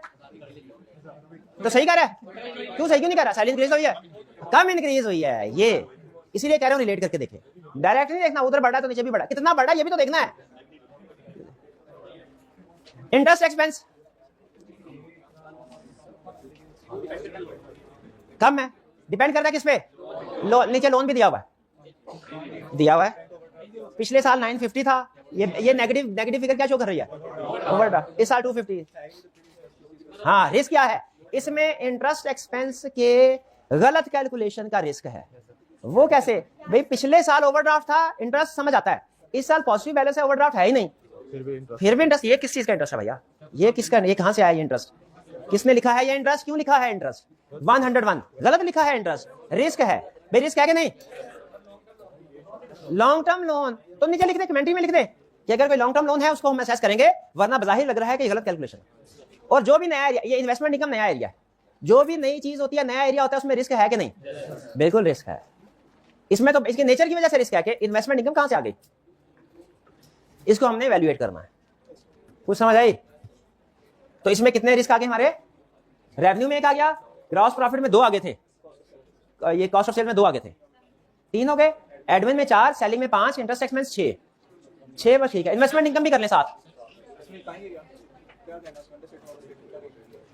तो सही कह रहा है, क्यों सही क्यों नहीं कह रहा, सैलरी इंक्रीज हुई है, कम इंक्रीज हुई है, ये इसीलिए कह रहा हूं रिलेट करके देखें, डायरेक्ट नहीं देखना, उधर बढ़ा तो नीचे भी बढ़ा, कितना बढ़ा ये भी तो देखना है। इंटरेस्ट एक्सपेंस कम है, डिपेंड करता है किस पे, नीचे लोन भी दिया हुआ है, पिछले साल 950 था, ये नेगेटिव फिगर क्या शो कर रही है, ओवरड्राफ्ट, इस साल 250। हाँ, रिस्क क्या है इसमें, इंटरेस्ट एक्सपेंस के गलत कैलकुलेशन का रिस्क है। वो कैसे भाई, पिछले साल ओवरड्राफ्ट था, इंटरेस्ट समझ आता है, इस साल पॉजिटिव बैलेंस है, ओवरड्राफ्ट है ही नहीं, फिर भी इंटरेस्ट, ये किस चीज का इंटरेस्ट है भैया, ये किसका, ये कहां से आया ये इंटरेस्ट, किसने लिखा है ये इंटरेस्ट, क्यों लिखा है इंटरेस्ट, 101 गलत लिखा है इंटरेस्ट, रिस्क है भाई, रिस्क है कि नहीं। लॉन्ग टर्म लोन तो नीचे लिख दे, कमेंट्री में लिख दे कि अगर कोई लॉन्ग टर्म लोन है उसको हम असेस करेंगे, वरना बज़ाहिर लग रहा है कि गलत कैलकुलेशन। और जो भी नया एरिया, ये इन्वेस्टमेंट इनकम नया एरिया है, जो भी नई चीज होती है, नया एरिया होता है, उसमें रिस्क है कि नहीं, बिल्कुल रिस्क है। इसमें तो इसके नेचर की वजह से रिस्क है कि इन्वेस्टमेंट इनकम कहां से आ गई, इसको हमने वैल्यूएट करना है। कुछ समझ आई? तो इसमें कितने रिस्क आ गए हमारे, रेवेन्यू में एक आ गया, ग्रॉस प्रॉफिट में 2 आगे थे, ये कॉस्ट ऑफ सेल में 2 आगे थे, 3 हो गए, एडमिन में 4, सेलिंग में 5, इंटरेस्ट एक्सपेंस 6 बस ठीक है। इन्वेस्टमेंट इनकम भी कर लें साथ,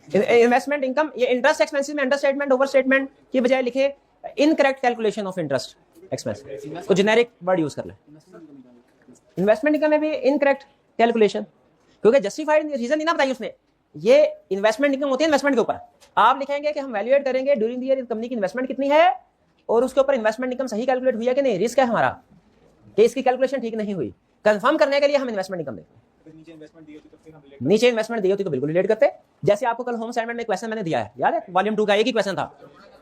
इन्वेस्टमेंट इनकम, ये इंटरेस्ट एक्सपेंसेस में अंडर स्टेटमेंट ओवर स्टेटमेंट की बजाय लिखे incorrect calculation of interest expense, तो जेनेरिक वर्ड यूज कर लें। इन्वेस्टमेंट इनकम में भी इनकरेक्ट कैलकुलेशन, क्योंकि जस्टिफाइड रीजन नहीं ना बताइए उसने, ये इन्वेस्टमेंट इनकम होती है इन्वेस्टमेंट के ऊपर, आप लिखेंगे कि हम वैल्यूएट करेंगे ड्यूरिंग द ईयर कंपनी की इन्वेस्टमेंट कितनी है और उसके ऊपर इन्वेस्टमेंट इनकम सही कैलकुलेट हुई है कि नहीं, रिस्क है हमारा कि इसकी कैलकुलेशन ठीक नहीं हुई, कंफर्म करने के लिए हम इन्वेस्टमेंट इनकम देखते हैं। नीचे इन्वेस्टमेंट दी होती तो बिल्कुल रिलेट करते, जैसे आपको कल होम असाइनमेंट में क्वेश्चन मैंने दिया है, याद है, वॉल्यूम 2 का एक ही क्वेश्चन था,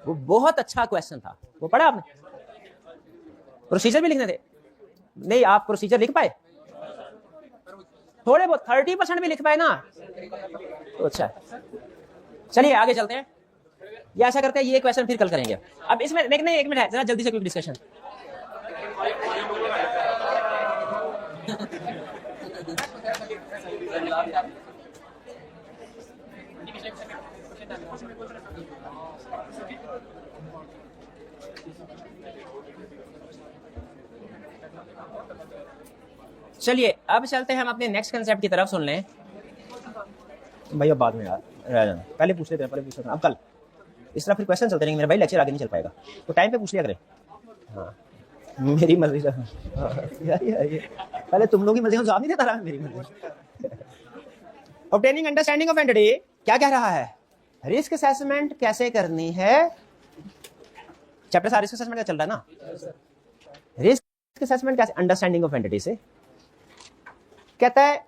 वो बहुत अच्छा क्वेश्चन था, वो पढ़ा आपने, प्रोसीजर भी लिखने थे, नहीं आप प्रोसीजर लिख पाए, थोड़े बहुत 30% भी लिख पाए ना, तो अच्छा। चलिए आगे चलते हैं, ये ऐसा करते हैं, ये क्वेश्चन फिर कल करेंगे। अब इसमें एक मिनट है, जरा जल्दी से क्विक डिस्कशन। चलिए अब चलते हैं हम अपने नेक्स्ट कंसेप्ट की तरफ, सुन लें। भाई अब बाद में यार रह जाना, पहले पूछ लेते हैं, पहले पूछ लेते हैं, अब कल इस तरह फिर क्वेश्चन चलते रहेंगे मेरा भाई, लेक्चर आगे नहीं चल पाएगा, तो टाइम पे पूछ लिया करें। हाँ मेरी मर्जी से, ये पहले तुम लोग की मर्जी, जवाब नहीं देता रहा, मेरी मर्जी। ऑब्टेनिंग अंडरस्टैंडिंग ऑफ एंटिटी क्या कह रहा है, रिस्क असेसमेंट कैसे करनी है, चैप्टर सारा रिस्क असेसमेंट का चल रहा है ना, रिस्क असेसमेंट कैसे, अंडरस्टैंडिंग ऑफ एंटिटी से कहता है।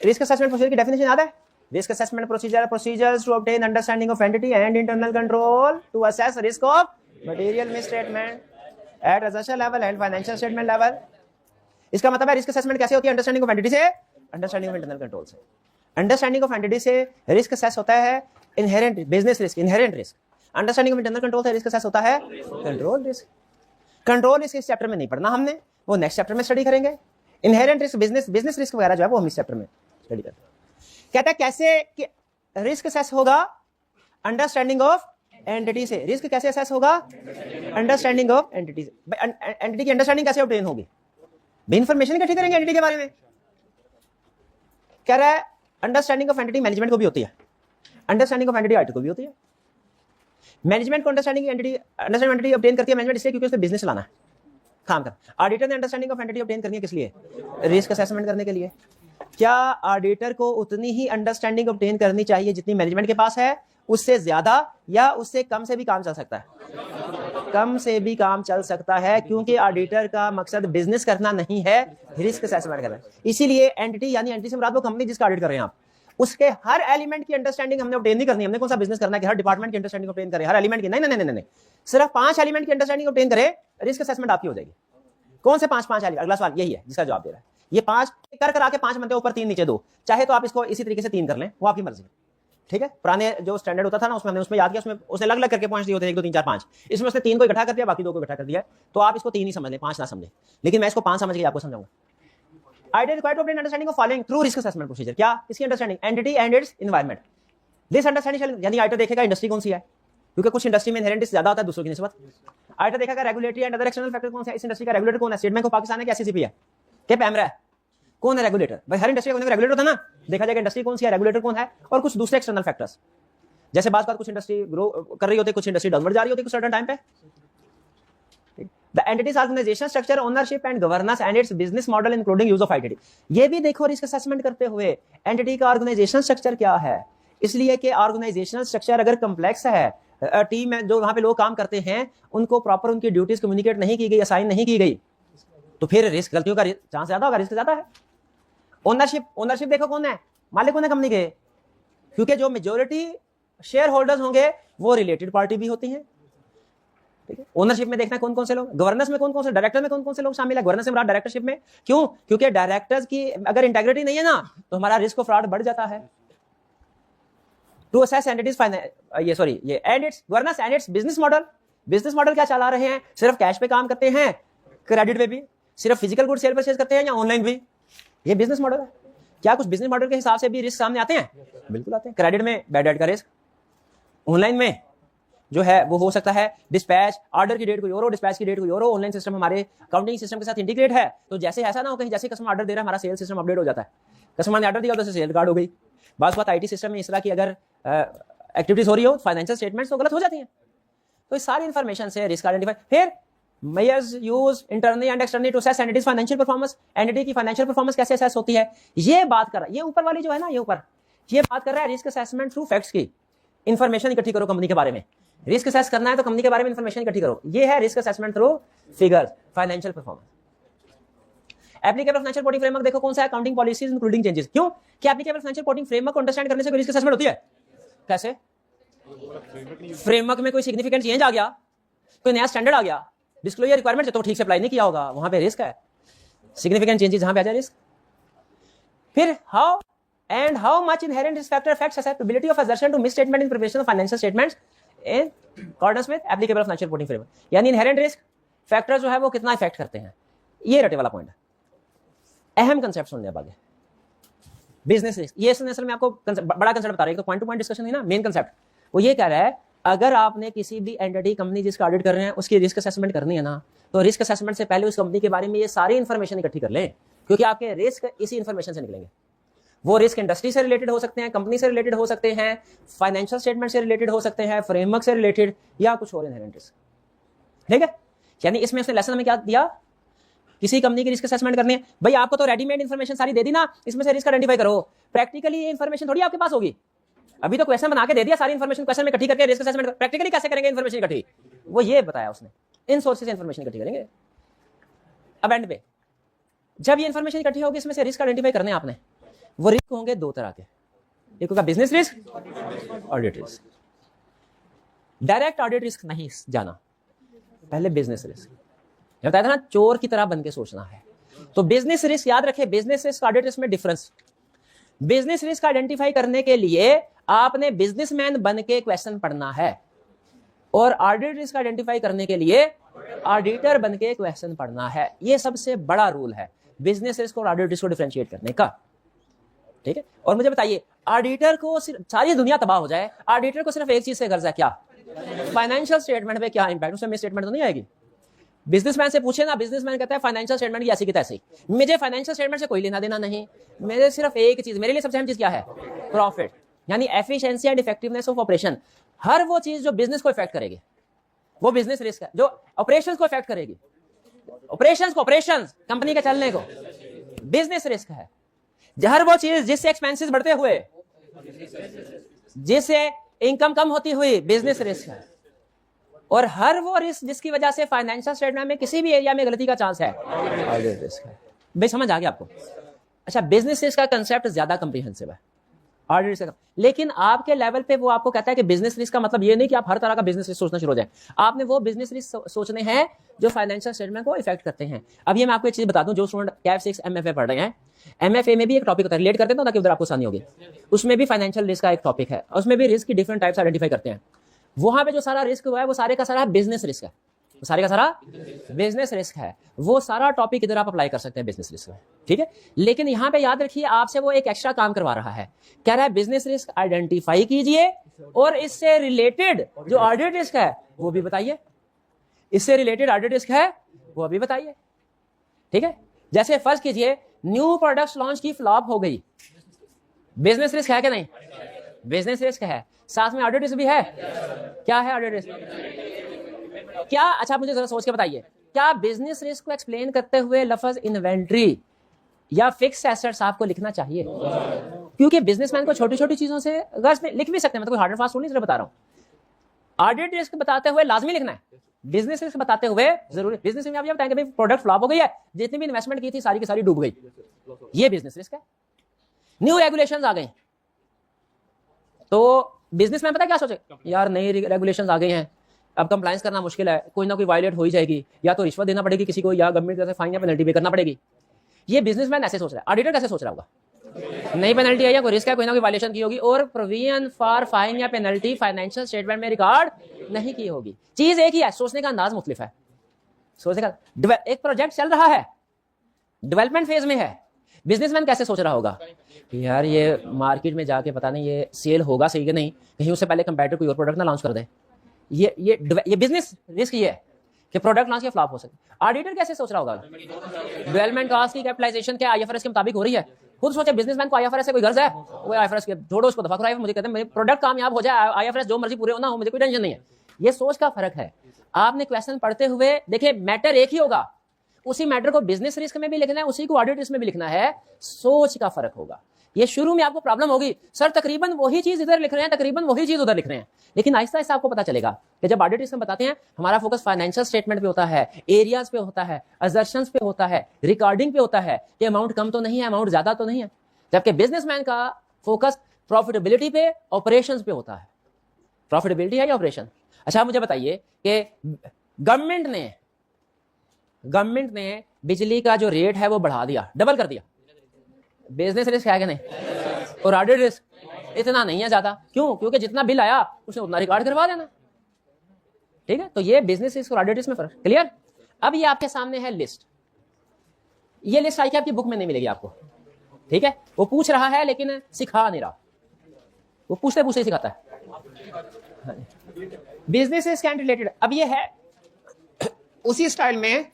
रिस्क असेसमेंट प्रोसीजर की डेफिनेशन याद है, risk assessment procedure, procedures to obtain understanding of entity and internal control to assess risk of material misstatement at transaction level and financial statement level. इसका मतलब है risk assessment कैसे होती है, understanding of entity से, understanding of internal control से। Understanding of entity से risk assess होता है inherent business risk, inherent risk. Understanding of internal control से रिस्क असेस होता है कंट्रोल रिस्क। कंट्रोल रिस्क इस चैप्टर में नहीं पढ़ना हमने, वो नेक्स्ट चैप्टर में स्टडी करेंगे। इनहेरेंट रिस्क, बिजनेस रिस्क वगैरह जो है वो हम इस चैप्टर में स्टडी करते हैं। कहता है कैसे रिस्क असेस होगा, अंडरस्टैंडिंग ऑफ एंटिटी से। रिस्क कैसे असेस होगा, अंडरस्टैंडिंग ऑफ एंटिटी से। एंटिटी की अंडरस्टैंडिंग कैसे ऑब्टेन होगी, इंफॉर्मेशन इकट्ठी करेंगे एंटिटी के बारे में। कह रहा है अंडरस्टैंडिंग ऑफ एंटिटी मैनेजमेंट को भी होती है, अंडरस्टैंडिंग ऑफ एंटिटी ऑडिटर को भी होती है। मैनेजमेंट को अंडरस्टैंडिंग एंटिटी ऑब्टेन करती है मैनेजमेंट, इसलिए क्योंकि उसने बिजनेस चलाना है, काम कर। ऑडिटर ने अंडरस्टैंडिंग ऑफ एंटिटी ऑब्टेन करनी है किस लिए, रिस्क असेसमेंट करने के लिए। क्या ऑडिटर को उतनी ही अंडरस्टैंडिंग ऑब्टेन करनी चाहिए जितनी मैनेजमेंट के पास है, उससे ज्यादा या उससे कम से भी काम चल सकता है, कम से भी काम चल सकता है, क्योंकि ऑडिटर का मकसद बिजनेस करना नहीं है, रिस्क असेसमेंट करना है। इसीलिए एंटिटी यानी एंटिटी से मुराद वो कंपनी जिसका ऑडिट कर रहे हैं आप, उसके हर एलिमेंट की अंडरस्टैंडिंग हमने ऑब्टेन नहीं करनी। हमने कौन सा बिजनेस करना है कि हर डिपार्टमेंट की अंडरस्टैंडिंग ऑब्टेन करें, हर एलिमेंट की, नहीं नहीं नहीं नहीं, सिर्फ 5 एलिमेंट की अंडरस्टैंडिंग ऑब्टेन करें, रिस्क असेसमेंट आपकी हो जाएगी। कौन से 5 एलिमेंट, अगला सवाल यही है जिसका जवाब दे रहा है। ये 5 कर आके 5 बनते हैं, ऊपर 3 नीचे 2, चाहे तो आप इसको इसी तरीके से 3 कर लें, वो आपकी मर्जी है, ठीक है। पुराने जो स्टैंडर्ड होता था ना उसमें हमने उसमें याद किया, उसमें उसने अलग अलग करके पॉइंट्स दिए होते हैं, 1 2 3 4 5, इसमें उसने 3 को इकट्ठा कर दिया, बाकी 2 को इकट्ठा कर दिया, तो आप इसको 3 ही समझ लें, 5 ना समझें, लेकिन मैं इसको 5 समझ के आपको समझाऊंगा। Idea required to obtain understanding of following through risk assessment procedure. क्या इसकी understanding, entity and its environment. This understanding यानी आइटर देखेगा इंडस्ट्री कौन सी है, क्योंकि कुछ इंडस्ट्री में इनहेरेंट रिस्क ज्यादा होता है दूसरों की निस्बत। आइटर देखेगा regulatory and other external factor कौन सा है, इस इंडस्ट्री का रेगुलेटर कौन है, स्टेट बैंक ऑफ पाकिस्तान है कि एससीसीपी है कि पैमरा है, कौन है रेगुलेटर। भाई हर इंडस्ट्री का रेगुलेटर होता है ना, देखा जाएगा इंडस्ट्री कौन सी है, रेगुलेटर कौन है, और कुछ दूसरे एक्सटर्नल फैक्टर्स। जैसे बात कुछ इंडस्ट्री ग्रो कर रही होती है, कुछ इंडस्ट्री डाउनवर्ड जा रही होती है कुछ सर्टेन टाइम पे। The entity's organization structure, ownership and governance and its business model including use of ITT। ये भी देखो रिस्क असेसमेंट करते हुए, एंटिटी का ऑर्गेनाइजेशन स्ट्रक्चर क्या है, इसलिए कि ऑर्गेनाइजेशनल स्ट्रक्चर अगर कम्प्लेक्स है, टीम में जो वहां पे लोग काम करते हैं उनको प्रॉपर उनकी ड्यूटीज कम्युनिकेट नहीं की गई, असाइन नहीं की गई, तो फिर रिस्क, गलतियों का चांस ज्यादा होगा, रिस्क ज्यादा है। ओनरशिप देखो कौन है, मालिक कौन है कंपनी के, क्योंकि जो मेजोरिटी शेयर होल्डर्स होंगे वो रिलेटेड पार्टी भी होती हैं, ठीक है। ओनरशिप में देखना कौन कौन से लोग, गवर्नेंस में कौन कौन से, डायरेक्टर में कौन कौन से लोग शामिल है, गवर्नेंस में डायरेक्टरशिप में, क्यों, क्योंकि डायरेक्टर्स की अगर इंटेग्रिटी नहीं है ना तो हमारा रिस्क ऑफ फ्रॉड बढ़ जाता है। टू असेस एंटिटीज ये and it's governance and it's business model क्या चला रहे हैं, सिर्फ कैश पे काम करते हैं, क्रेडिट पे भी, सिर्फ फिजिकल गुड सेल परचेज करते हैं या ऑनलाइन भी, ये बिजनेस मॉडल है। क्या कुछ बिजनेस मॉडल के हिसाब से भी रिस्क सामने आते हैं, बिल्कुल आते हैं। क्रेडिट में बैड डेट का रिस्क, ऑनलाइन में जो है वो हो सकता है डिस्पैच, ऑर्डर की डेट को यूरो, डिस्पैच की डेट को यूरो, ऑनलाइन सिस्टम हमारे अकाउंटिंग सिस्टम के साथ इंटीग्रेट है, तो जैसे ऐसा ना हो कहीं जैसे कस्टमर ऑर्डर दे रहा है हमारा सेल सिस्टम अपडेट हो जाता है, कस्टमर ने ऑर्डर दिया तो सेल कार्ड हो गई। बात आईटी सिस्टम में इस तरह की अगर एक्टिविटीज हो रही हो, फाइनेंशियल स्टेटमेंट्स तो गलत हो जाती हैं, तो इस सारी इन्फॉर्मेशन से रिस्क आइडेंटिफाई। फिर measures use internally and externally to assess entity's financial performance, entity की फाइनेंशियल परफॉर्मेंस कैसे असेस होती है, ये बात कर रहा है। ये ऊपर वाली जो है ना, ये ऊपर ये बात कर रहा है रिस्क असेसमेंट थ्रू फैक्ट्स की, इन्फॉर्मेशन इकट्ठी करो कंपनी के बारे में, रिस्क असेस करना है तो कंपनी के बारे में इन्फॉर्मेशन इकट्ठी करो, ये है risk assessment through figures, financial performance. Applicable financial reporting framework देखो कौन सा है, अकाउंटिंग पॉलिसीज इंक्लूडिंग चेंजेस। क्यों कि एप्लीकेबल फाइनेंशियल रिपोर्टिंग फ्रेमवर्क को अंडरस्टैंड करने से कोई रिस्क असेसमेंट होती है, कैसे, फ्रेमवर्क में कोई सिग्निफिकेंट चेंज आ गया, कोई नया स्टैंडर्ड आ गया, डिस्क्लोजर रिक्वायरमेंट तो ठीक से अप्लाई नहीं किया होगा, वहां पे रिस्क है, सिग्निफिकेंट चेंजेस जहां पे आ जाए रिस्क। फिर how much inherent risk factor affects susceptibility of assertion to misstatement in preparation of financial statements in accordance with applicable financial reporting framework। यानी इनहेरेंट रिस्क फैक्टर जो है वो कितना इफेक्ट करते हैं, ये रटे वाला पॉइंट है। अहम कंसेप्ट सुनने अब आगे, बिजनेस रिस्क, ये असल में आपको बड़ा कंसेप्ट बता रहा है, तो पॉइंट टू पॉइंट डिस्कशन है ना, मेन कंसेप्ट वो ये कह रहा है अगर आपने किसी भी एंटिटी कंपनी जिसका ऑडिट कर रहे हैं उसकी रिस्क असेसमेंट करनी है ना, तो रिस्क असेसमेंट से पहले उस कंपनी के बारे में ये सारी इंफॉर्मेशन इकट्ठी कर लें, क्योंकि आपके रिस्क इसी इंफॉर्मेशन से निकलेंगे। वो रिस्क इंडस्ट्री से रिलेटेड हो सकते हैं, कंपनी से रिलेटेड हो सकते हैं, फाइनेंशियल स्टेटमेंट से रिलेटेड हो सकते हैं, फ्रेमवर्क से रिलेटेड, या कुछ और इनहेरेंट रिस्क। ठीक है, यानी इसमें उसने लेसन में क्या दिया, किसी कंपनी की रिस्क असेसमेंट करनी है। भाई आपको तो रेडीमेड इंफॉर्मेशन सारी दे दी ना, इसमें से रिस्क आइडेंटिफाई करो। प्रैक्टिकली ये इंफॉर्मेशन थोड़ी आपके पास होगी, अभी तो क्वेश्चन बना के दे दिया, सारी इंफॉर्मेशन क्वेश्चन में इकट्ठी करके रिस्क असेसमेंट। प्रैक्टिकली कैसे करेंगे इंफॉर्मेशन इकट्ठी, वो ये बताया उसने, इन सोर्सेज से इंफॉर्मेशन इकट्ठी करेंगे। अब एंड पे जब ये इंफॉर्मेशन इकट्ठी होगी, इसमें से रिस्क आइडेंटिफाई करने आपने, वो रिस्क होंगे दो तरह के, एक होगा business risk, audit risk. Direct audit risk नहीं जाना, पहले बिजनेस रिस्क। बताया था ना, चोर की तरह बन के सोचना है। तो बिजनेस रिस्क याद रखे, बिजनेस रिस्क ऑडिट रिस्क में डिफरेंस। बिजनेस रिस्क आइडेंटिफाई करने के लिए आपने बिजनेसमैन बन के क्वेश्चन पढ़ना है, और ऑडिट रिस्क आइडेंटिफाई करने के लिए ऑडिटर बन के क्वेश्चन पढ़ना है। ये सबसे बड़ा रूल है बिजनेस रिस्क और ऑडिट रिस्क को डिफरेंशिएट करने का। ठीक है, और मुझे बताइए, ऑडिटर को सिर्फ, सारी दुनिया तबाह हो जाए, ऑडिटर को सिर्फ एक चीज से गर्ज है, क्या? फाइनेंशियल स्टेटमेंट पे क्या इंपैक्ट, उसमें स्टेटमेंट तो नहीं आएगी। बिजनेसमैन से पूछे ना, बिजनेसमैन कहता है फाइनेंशियल स्टेटमेंट की ऐसी की तैसी, मुझे फाइनेंशियल स्टेटमेंट से कोई लेना देना नहीं, मेरे सिर्फ एक चीज, मेरे लिए सबसे अहम चीज क्या है? प्रॉफिट, यानी efficiency and effectiveness of operation. हर वो चीज जो बिजनेस को इफेक्ट करेगी वो बिजनेस रिस्क है, जो ऑपरेशंस को इफेक्ट करेगी, ऑपरेशंस कंपनी के चलने को, बिजनेस रिस्क है। हर वो चीज जिससे एक्सपेंसेस बढ़ते हुए, जिससे इनकम कम होती हुई, बिजनेस रिस्क है। और हर वो रिस्क जिसकी वजह से फाइनेंशियल स्टेटमेंट में किसी भी एरिया में गलती का चांस है, ऑडिट रिस्क है। भाई समझ आ गया आपको? अच्छा, बिजनेस रिस्क का कंसेप्ट ज्यादा कॉम्प्रिहेंसिव है ऑडिट रिस्क का, लेकिन आपके लेवल पे वो आपको कहता है कि बिजनेस रिस्क का मतलब ये नहीं कि आप हर तरह का बिजनेस रिस्क सोचना शुरू हो जाए। आपने वो बिजनेस रिस्क सोचने हैं जो फाइनेंशियल स्टेटमेंट को इफेक्ट करते हैं। अब ये मैं आपको एक चीज बता दूं, जो स्टूडेंट कैफ 6 MFA पढ़ रहे हैं, MFA में भी एक टॉपिक होता है, रिलेट करते हैं ताकि उधर आपको आसानी होगी। उसमें भी फाइनेंशियल रिस्क का एक टॉपिक है, उसमें भी रिस्क की डिफरेंट टाइप्स आइडेंटिफाई करते हैं। वहां पे जो सारा रिस्क हुआ है वो सारे का सारा बिजनेस रिस्क है, सारे का सारा बिजनेस रिस्क है। वो सारा टॉपिक इधर आप अप्लाई कर सकते हैं बिजनेस रिस्क में। ठीक है, लेकिन यहां पे याद रखिए, आपसे वो एक एक्स्ट्रा काम करवा रहा है, कह रहा है बिजनेस रिस्क आइडेंटिफाई कीजिए और इससे रिलेटेड जो ऑडिट रिस्क है वो भी बताइए, इससे रिलेटेड ऑडिट रिस्क है वो भी बताइए। ठीक है, जैसे फर्ज कीजिए न्यू प्रोडक्ट्स लॉन्च की फ्लॉप हो गई, बिजनेस रिस्क है कि नहीं? बिजनेस रिस्क है, साथ में ऑडिट रिस्क भी है। क्या है ऑडिट रिस्क? क्या? अच्छा मुझे जरा सोच के बताइए, क्या बिजनेस रिस्क को एक्सप्लेन करते हुए लफ्ज इन्वेंट्री या फिक्स एसेट्स आपको लिखना चाहिए? क्योंकि बिजनेसमैन को छोटी छोटी चीजों से गर्ज में लिख भी सकते हैं, मतलब हार्ड एंड फास्ट नहीं बता रहा हूं। ऑडिट रिस्क बताते हुए लाजमी लिखना है, बिजनेस रिस्क बताते हुए जरूरी। बिजनेस में आप ये बताएंगे भाई प्रोडक्ट फ्लॉप हो गई है, जितनी भी इन्वेस्टमेंट की थी सारी की सारी डूब गई, ये बिजनेस रिस्क है। न्यू रेगुलेशंस आ गई, तो बिजनेसमैन पता क्या सोचे, यार नई रेगुलेशंस आ गई हैं, अब कंप्लायंस करना मुश्किल है, कोई ना कोई वायलेट हो ही जाएगी, या तो रिश्वत देना पड़ेगी किसी को, या गवर्नमेंट की तरफ से फाइन या पेनल्टी पे करना पड़ेगी। ये बिजनेसमैन ऐसे सोच रहा है। ऑडिटर कैसे सोच रहा होगा? नई पेनल्टी है या कोई रिस्क है, कोई ना कोई वायलेशन की होगी, और प्रोविजन फॉर फाइन या पेनल्टी फाइनेंशियल स्टेटमेंट में रिकॉर्ड नहीं की होगी। चीज एक ही है, सोचने का अंदाज मुख्तलिफ है। सोचने का, एक प्रोजेक्ट चल रहा है, डेवलपमेंट फेज में है, बिजनेसमैन कैसे सोच रहा होगा, यार ये मार्केट में जाके पता नहीं ये सेल होगा सही कि नहीं, कहीं उससे पहले कंपेटिटर कोई और प्रोडक्ट ना लॉन्च कर दे। ये बिजनेस रिस्क ये है कि प्रोडक्ट लॉन्च के फ्लॉप हो सके। ऑडिटर कैसे सोच रहा होगा? डेवलपमेंट कॉस्ट की कैपिटलाइजेशन क्या आईएफआरएस के मुताबिक हो रही है? खुद सोचे, बिजनेसमैन को आईएफआरएस से कोई गर्ज है? वो आईएफआरएस के छोड़ो, उसको दफा कराए, मुझे कहते हैं मेरे प्रोडक्ट कामयाब हो जाए, आईएफआरएस जो मर्जी पूरे होना हो, मुझे कोई टेंशन नहीं है। ये सोच का फर्क है। आपने क्वेश्चन पढ़ते हुए देखिए मैटर एक ही होगा, उसी मैटर को बिजनेस रिस्क में भी लिखना है, उसी को ऑडिट रिस्क में भी लिखना है, सोच का फर्क होगा। ये शुरू में आपको प्रॉब्लम होगी, सर तकरीबन वही चीज इधर लिख रहे हैं, तकरीबन वही चीज उधर लिख रहे हैं, लेकिन आहिस्ता आहिस्ता आपको पता चलेगा कि जब ऑडिट रिस्क में बताते हैं हमारा फोकस फाइनेंशियल स्टेटमेंट पे होता है, एरियाज पे होता है, असर्शंस पे होता है, रिकॉर्डिंग पे होता है कि अमाउंट कम तो नहीं है, अमाउंट ज्यादा तो नहीं है, जबकि बिजनेसमैन का फोकस प्रॉफिटेबिलिटी पे, ऑपरेशंस पे होता है। प्रॉफिटेबिलिटी है या ऑपरेशन? अच्छा मुझे बताइए कि गवर्नमेंट ने बिजली का जो रेट है वो बढ़ा दिया, डबल कर दिया, बिजनेस रिस्क है कि नहीं? और ऑडिट रिस्क इतना नहीं है ज्यादा, क्यों? क्योंकि जितना बिल आया उसने उतना रिकॉर्ड करवा देना। ठीक है, तो ये बिजनेस रिस्क और ऑडिट रिस्क में फर्क क्लियर। अब ये आपके सामने है लिस्ट, ये लिस्ट आई कि आपकी बुक में नहीं मिलेगी आपको। ठीक है, वो पूछ रहा है लेकिन सिखा नहीं रहा, वो पूछते पूछते ही सिखाता है। बिजनेस रिस्क एंड रिलेटेड, अब ये है उसी स्टाइल में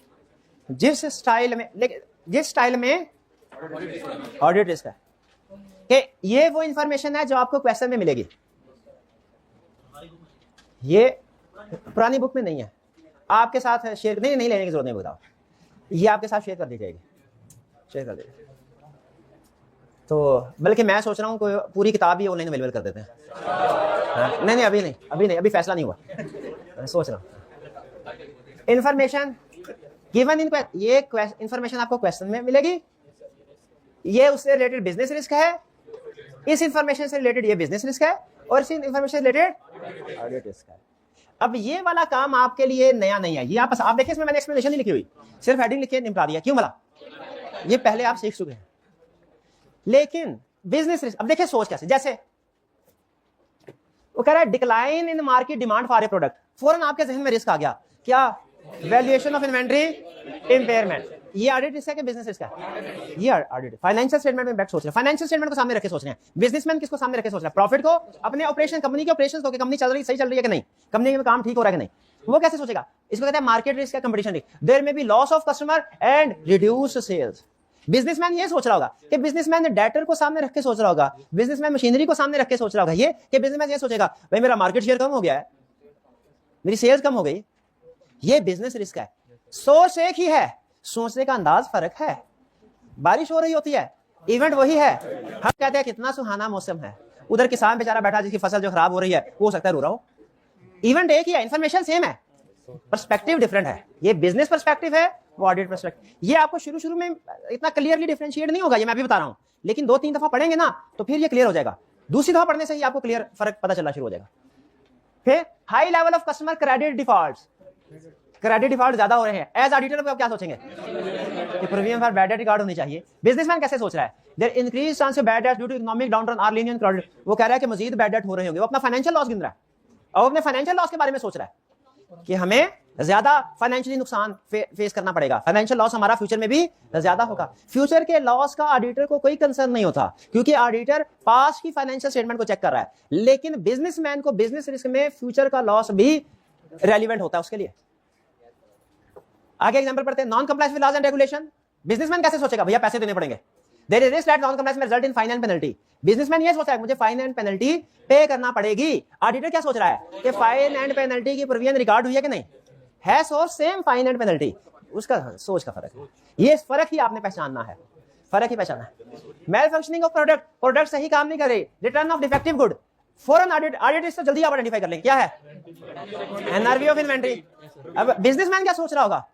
जिस स्टाइल में ऑडिट रिस्क है। कि ये वो इंफॉर्मेशन है जो आपको क्वेश्चन में मिलेगी, ये पुरानी बुक में नहीं है, आपके साथ शेयर नहीं लेने की जरूरत नहीं, बताओ, ये आपके साथ शेयर कर दी जाएगी, शेयर कर दीजिए। तो बल्कि मैं सोच रहा हूँ कोई पूरी किताब ही ऑनलाइन अवेलेबल कर देते हैं। नहीं अभी नहीं, अभी फैसला नहीं हुआ, मैं सोच रहा हूँ। इंफॉर्मेशन गिवन इन, ये इंफॉर्मेशन आपको क्वेश्चन में मिलेगी, ये उससे रिलेटेड बिजनेस रिस्क है, इस इंफॉर्मेशन से रिलेटेड ये बिजनेस रिस्क है, और इस इंफॉर्मेशन से रिलेटेड ऑडिट रिस्क है। अब ये वाला काम आपके लिए नया नहीं है, ये आप देखिए इसमें मैंने एक्सप्लेनेशन नहीं लिखी हुई, सिर्फ हेडिंग लिखी निपटा दिया, क्यों भला, ये पहले आप सीख चुके हैं। लेकिन बिजनेस रिस्क, अब देखिए सोच कैसे, जैसे वो कह रहा है decline in market demand for a product, फौरन आपके जहन में रिस्क आ गया, क्या, वैल्यूएशन ऑफ इन्वेंटरी, इंपेयरमेंट, ये ऑडिट रिस्क है कि बिजनेस रिस्क है, ये ऑडिट। फाइनेंशियल स्टेटमेंट में बैठ सोच रहे हैं, फाइनेंशियल स्टेटमेंट को सामने रखे सोच रहे हैं, बिजनेसमैन किसको सामने रखे सोच रहा है, प्रॉफिट को, अपने ऑपरेशन, कंपनी के ऑपरेशंस को, कि कंपनी चल रही, सही चल रही है कि नहीं, कंपनी में काम ठीक हो रहा है कि नहीं, वो कैसे सोचेगा, इसको कहते हैं मार्केट रिस्क या competition risk. There may be loss of customer and reduce sales. Businessman ये सोच रहा होगा कि बिजनेसमैन डेटर को सामने रख के सोच रहा होगा, बिजनेसमैन मशीनरी को सामने रख के सोच रहा होगा, ये कि बिजनेसमैन ये सोचेगा भाई मेरा मार्केट शेयर कम हो गया है, मेरी सेल्स कम हो गई, ये बिजनेस रिस्क है। सोच एक ही है, सोचने का अंदाज फर्क है। बारिश हो रही होती है, इवेंट वही है, हम कहते हैं कितना सुहाना मौसम है, उधर किसान बेचारा बैठा जिसकी फसल जो खराब हो रही है वो हो सकता है रो रहा हो, इवेंट एक ही है, इंफॉर्मेशन सेम है, पर्सपेक्टिव डिफरेंट है। ये बिजनेस पर्सपेक्टिव है, वो ऑडिट पर्सपेक्टिव। ये आपको शुरू में इतना क्लियरली डिफरेंशिएट नहीं होगा, ये मैं भी बता रहा हूं, लेकिन 2-3 दफा पढ़ेंगे ना तो फिर ये क्लियर हो जाएगा, दूसरी दफा पढ़ने से ही आपको क्लियर फर्क पता चलना शुरू हो जाएगा। फिर high level of customer credit defaults, credit default ज्यादा हो रहे हैं, एज ऑडिटर आप क्या सोचेंगे कि premium for bad debt record होनी चाहिए। बिजनेसमैन कैसे सोच रहा है, there increase chance of bad debt due to economic downturn और लीनियंट क्रेडिट, वो कह रहा है कि मजीद बैड डेट हो रहे होंगे, वो अपना फाइनेंशियल लॉस गिन रहा है, और अपने फाइनेंशियल लॉस के बारे में सोच रहा है कि हमें ज्यादा फाइनेंशियली नुकसान फेस करना पड़ेगा, फाइनेंशियल लॉस हमारा फ्यूचर में भी ज्यादा होगा। फ्यूचर के लॉस का ऑडिटर को कोई कंसर्न नहीं होता, क्योंकि ऑडिटर पास्ट की फाइनेंशियल स्टेटमेंट को चेक कर रहा है, लेकिन बिजनेसमैन को बिजनेस रिस्क में फ्यूचर का लॉस भी रेलिवेंट होता है उसके लिए। आगे एग्जांपल पढ़ते हैं, non compliance with laws and regulation. Businessman कैसे सोचेगा, भैया पैसे देने पड़ेंगे, there is risk that non compliance में result in fine and penalty. Businessman ये सोचता है मुझे फाइन एंड पेनल्टी पे करना पड़ेगी। ऑडिटर क्या सोच रहा है कि फाइन एंड पेनल्टी की प्रोविजन रिकॉर्ड हुई है कि नहीं है, सोच सेम फाइन एंड पेनल्टी, उसका सोच का फर्क है। ये फर्क ही आपने पहचानना है, फर्क ही पहचानना है। Malfunctioning of product, product सही काम नहीं कर रही, return of defective good, foreign audit इससे जल्दी आप आइडेंटिफाई कर लेंगे क्या है, एनआरवी ऑफ इन्वेंटरी। अब बिजनेसमैन क्या सोच रहा होगा,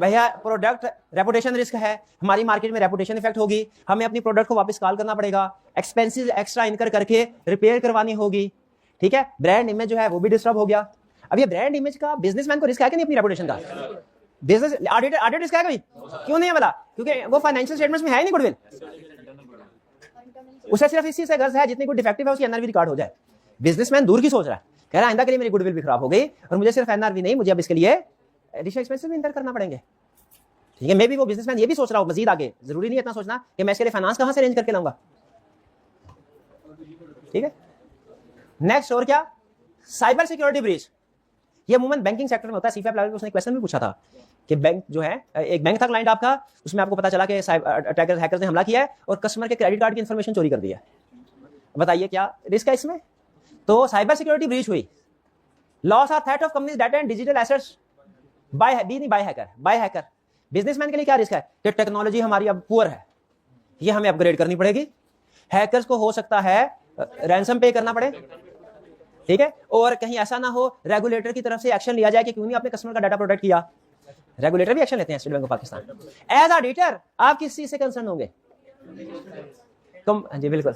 भैया प्रोडक्ट रेपुटेशन रिस्क है, हमारी मार्केट में रेपुटेशन इफेक्ट होगी, हमें अपनी प्रोडक्ट को वापस कॉल करना पड़ेगा, एक्सपेंसेस एक्स्ट्रा इनकर करके रिपेयर करवानी होगी, ठीक है, ब्रांड इमेज जो है वो भी डिस्टर्ब हो गया। अब ये ब्रांड इमेज का बिजनेसमैन को रिस्क है कि नहीं अपनी रेपुटेशन का, बिजनेस ऑडिट रिस्क है कभी, क्यों नहीं है बोला, क्योंकि वो फाइनेंशियल स्टेटमेंट्स में है ही नहीं गुडविल, उसे सिर्फ इसी से गर्ज है जितनी कोई डिफेक्टिव है उसकी एनआरवी रिकॉर्ड हो जाए। बिजनेसमैन दूर की सोच रहा है, कह रहा है आइंदा के लिए मेरी गुडविल भी खराब हो गई और मुझे सिर्फ एनआरवी नहीं, मुझे अब इसके लिए एडिशनल एक्सपेंसेस भी इंटर करना पड़ेंगे, ठीक है। मे भी वो बिजनेसमैन ये भी सोच रहा हो मजीद आगे, जरूरी नहीं है इतना सोचना कि मैं इसके लिए फाइनेंस कहां से अरेंज करके लाऊंगा, ठीक है। नेक्स्ट और क्या, साइबर सिक्योरिटी ब्रीच। ये अमूमन बैंकिंग सेक्टर में होता है। सीफैप लेवल पे उसने क्वेश्चन भी पूछा था कि बैंक जो है, एक बैंक था क्लाइंट आपका, उसमें आपको पता चला कि अटैकर्स हैकर्स ने हमला किया है और कस्टमर के क्रेडिट कार्ड की इंफॉर्मेशन चोरी कर दी है, बताइए क्या रिस्क है इसमें। तो साइबर सिक्योरिटी ब्रीच हुई, लॉस और threat of companies data and digital assets bye hacker. Businessman के लिए क्या रिस्क है कि टेक्नोलॉजी हमारी अब पुअर है, ये हमें अपग्रेड करनी पड़ेगी, हैकर्स को हो सकता है रैंसम पे करना पड़े, ठीक है, और कहीं ऐसा ना हो रेगुलेटर की तरफ से एक्शन लिया जाए कि क्यों नहीं आपने कस्टमर का डाटा प्रोटेक्ट किया। रेगुलेटर भी एक्शन लेते हैं, State Bank of Pakistan. As auditor आप किस चीज से कंसर्न होंगे, जी बिल्कुल,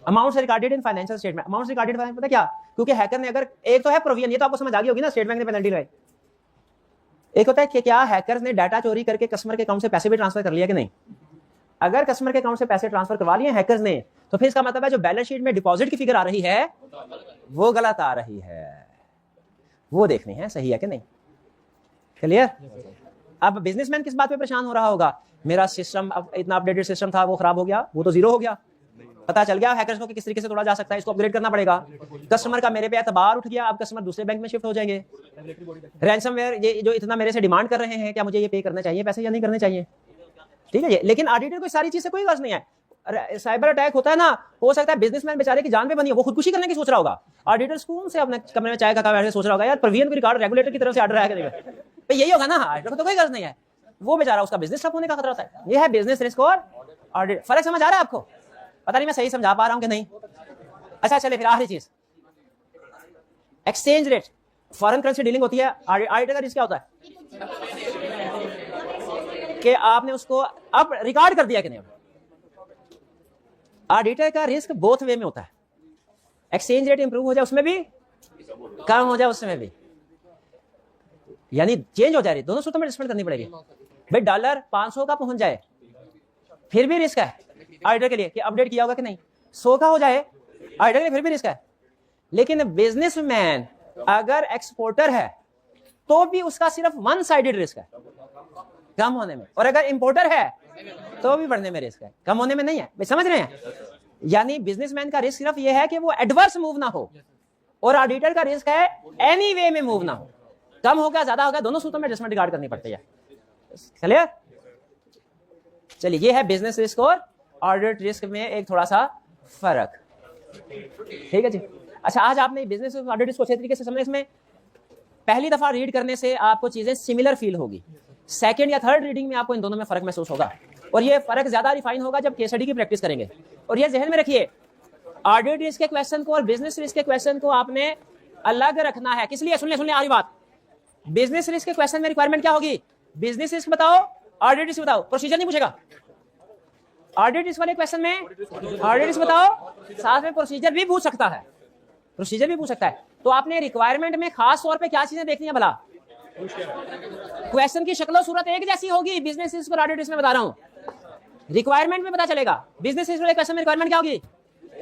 amounts recorded in financial statement. Amounts recorded पता क्या, क्योंकि हैकर ने अगर, एक तो है प्रोविजन, ये तो आपको समझ आ गई होगी ना, स्टेट बैंक ने पेनल्टी लगाई। एक होता है कि क्या हैकर्स ने डाटा चोरी करके कस्टमर के अकाउंट से पैसे भी ट्रांसफर कर लिया कि नहीं। अगर कस्टमर के अकाउंट से पैसे ट्रांसफर करवा लिए हैकर्स ने, तो फिर इसका मतलब है जो बैलेंस शीट में डिपॉजिट की फिगर आ रही है वो गलत आ रही है, वो देखनी है सही है कि नहीं। क्लियर। अब बिजनेसमैन किस बात पे परेशान हो रहा होगा, मेरा सिस्टम अब इतना अपडेटेड सिस्टम था वो खराब हो गया, वो तो जीरो हो गया, पता चल गया हैकर्स को कि किस तरीके से तोड़ा जा सकता है, इसको अपग्रेड करना पड़ेगा। कस्टमर का मेरे पे एतबार उठ गया, अब कस्टमर दूसरे बैंक में शिफ्ट हो जाएंगे। रैंसमवेयर ये जो इतना मेरे से डिमांड कर रहे हैं, क्या मुझे ये पे करना चाहिए पैसे या नहीं करने चाहिए, ठीक है। लेकिन ऑडिटर को सारी चीज से कोई गर्ज नहीं है, साइबर अटैक होता है ना, हो सकता है बिजनेसमैन बेचारे की जान पे बनी है, वो खुदकुशी करने की सोच रहा होगा, ऑडिटर सुकून से अपने कमरे में चाय का कप सोच रहा होगा यार परवीन को रिकॉर्ड रेगुलेटर की तरफ से ऑर्डर आया कि नहीं, भाई यही होगा ना, ऑडिटर को तो कोई गर्ज नहीं है, वो बेचारा उसका बिजनेस ठप होने का खतरा होता है। ये है बिजनेस रिस्क और ऑडिट। फर्क समझ आ रहा है आपको? पता नहीं मैं सही समझा पा रहा हूं कि नहीं। अच्छा चले फिर आखिरी चीज, exchange rate, foreign currency dealing होती है, ऑडिटर का रिस्क क्या होता है कि आपने उसको अब रिकॉर्ड कर दिया कि नहीं। ऑडिटर का रिस्क बोथ वे में होता है, एक्सचेंज रेट इंप्रूव हो जाए उसमें भी, कम हो जाए उसमें भी, यानी चेंज हो जाए, दोनों सूत्रों में एडजस्टमेंट करनी पड़ेगी। भाई डॉलर 500 का पहुंच जाए फिर भी रिस्क है ऑडिटर के लिए कि अपडेट किया होगा कि नहीं, 100 का हो जाए ऑडिटर के लिए फिर भी रिस्क है। लेकिन बिजनेसमैन अगर एक्सपोर्टर है तो भी उसका सिर्फ वन साइडेड रिस्क है कम होने में, और अगर इंपोर्टर है तो भी बढ़ने में रिस्क है, कम होने में नहीं है। भाई समझ रहे हैं? यानी बिजनेसमैन का रिस्क सिर्फ यह है कि वो एडवर्स मूव ना हो, और ऑडिटर का रिस्क है एनी वे में मूव ना हो, कम हो गया ज्यादा हो गया, दोनों सूत्रों में एडजस्टमेंट रिगार्ड करनी पड़ती है। क्लियर? चलिए ये है बिजनेस रिस्क और ऑडिट रिस्क में एक थोड़ा सा फर्क, ठीक है जी। अच्छा आज आपने बिजनेस और ऑडिट रिस्क को अच्छे तरीके से समझे, इसमें पहली दफा रीड करने से आपको चीजें सिमिलर फील होगी, सेकंड या थर्ड रीडिंग में आपको इन दोनों में फर्क महसूस होगा, और ये फर्क ज्यादा रिफाइन होगा जब केस स्टडी की प्रैक्टिस करेंगे। और ये जहन में रखिए, ऑडिट रिस्क के क्वेश्चन को और बिजनेस रिस्क के क्वेश्चन को आपने अलग रखना है। किस लिए? सुन ले आरी बात, बिजनेस रिस्क के क्वेश्चन में रिक्वायरमेंट क्या होगी, बिजनेस रिस्क बताओ, ऑडिट रिस्क बताओ, प्रोसीजर नहीं पूछेगा। ऑडिट रिस्क वाले क्वेश्चन में ऑडिट रिस्क बताओ, साथ में प्रोसीजर भी पूछ सकता है, प्रोसीजर भी पूछ सकता है। तो आपने रिक्वायरमेंट में खास तौर पे क्या चीजें देखनी है भला? क्वेश्चन की शक्ल और सूरत एक जैसी होगी, बिजनेस रिस्क और ऑडिट रिस्क में बता रहा हूं, रिक्वायरमेंट में पता चलेगा। बिजनेस रिस्क वाले क्वेश्चन में रिक्वायरमेंट क्या होगी,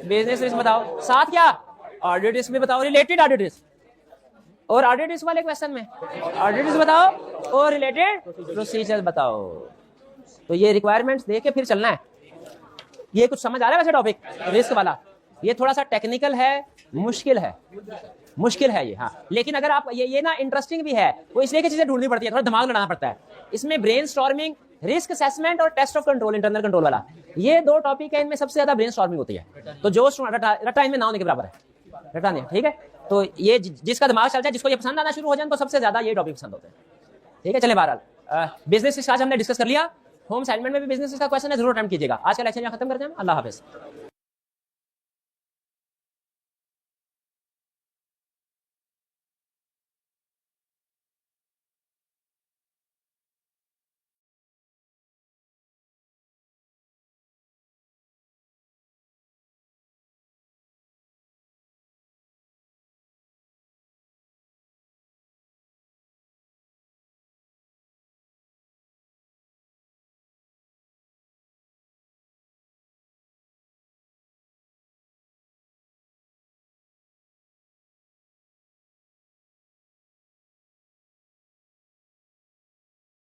बिजनेस रिस्क बताओ, साथ क्या ऑडिट रिस्क भी बताओ, रिलेटेड ऑडिट रिस्क, और ऑडिट रिस्क वाले क्वेश्चन में ऑडिट रिस्क बताओ और रिलेटेड प्रोसीजर बताओ। तो ये रिक्वायरमेंट्स देख के फिर चलना है। ये कुछ समझ आ रहा है वैसे टॉपिक रिस्क वाला? ये थोड़ा सा टेक्निकल है, मुश्किल है ये, हाँ। लेकिन अगर आप ये ना इंटरेस्टिंग भी है, वो इसलिए कि चीजें ढूंढनी पड़ती है, थोड़ा दिमाग लड़ाना पड़ता है इसमें। ब्रेनस्टॉर्मिंग, रिस्क असेसमेंट और test of control, internal control वाला, ये दो टॉपिक है, इनमें सबसे ज्यादा ब्रेनस्टॉर्मिंग होती है। तो जो रटा इनमें ना होने के बराबर है, रटा नहीं, ठीक है। तो ये जिसका दिमाग चल जाए, जिसको ये पसंद आना शुरू हो जाए, तो सबसे ज्यादा ये टॉपिक पसंद होते हैं, ठीक है। चले बहरहाल बिजनेस रिस्क आज हमने डिस्कस कर लिया, होम असाइनमेंट में भी बिजनेस का क्वेश्चन है, जरूर अटेम्प्ट कीजिएगा। आज का लेक्चर यहाँ खत्म करते हैं, अल्लाह हाफिज।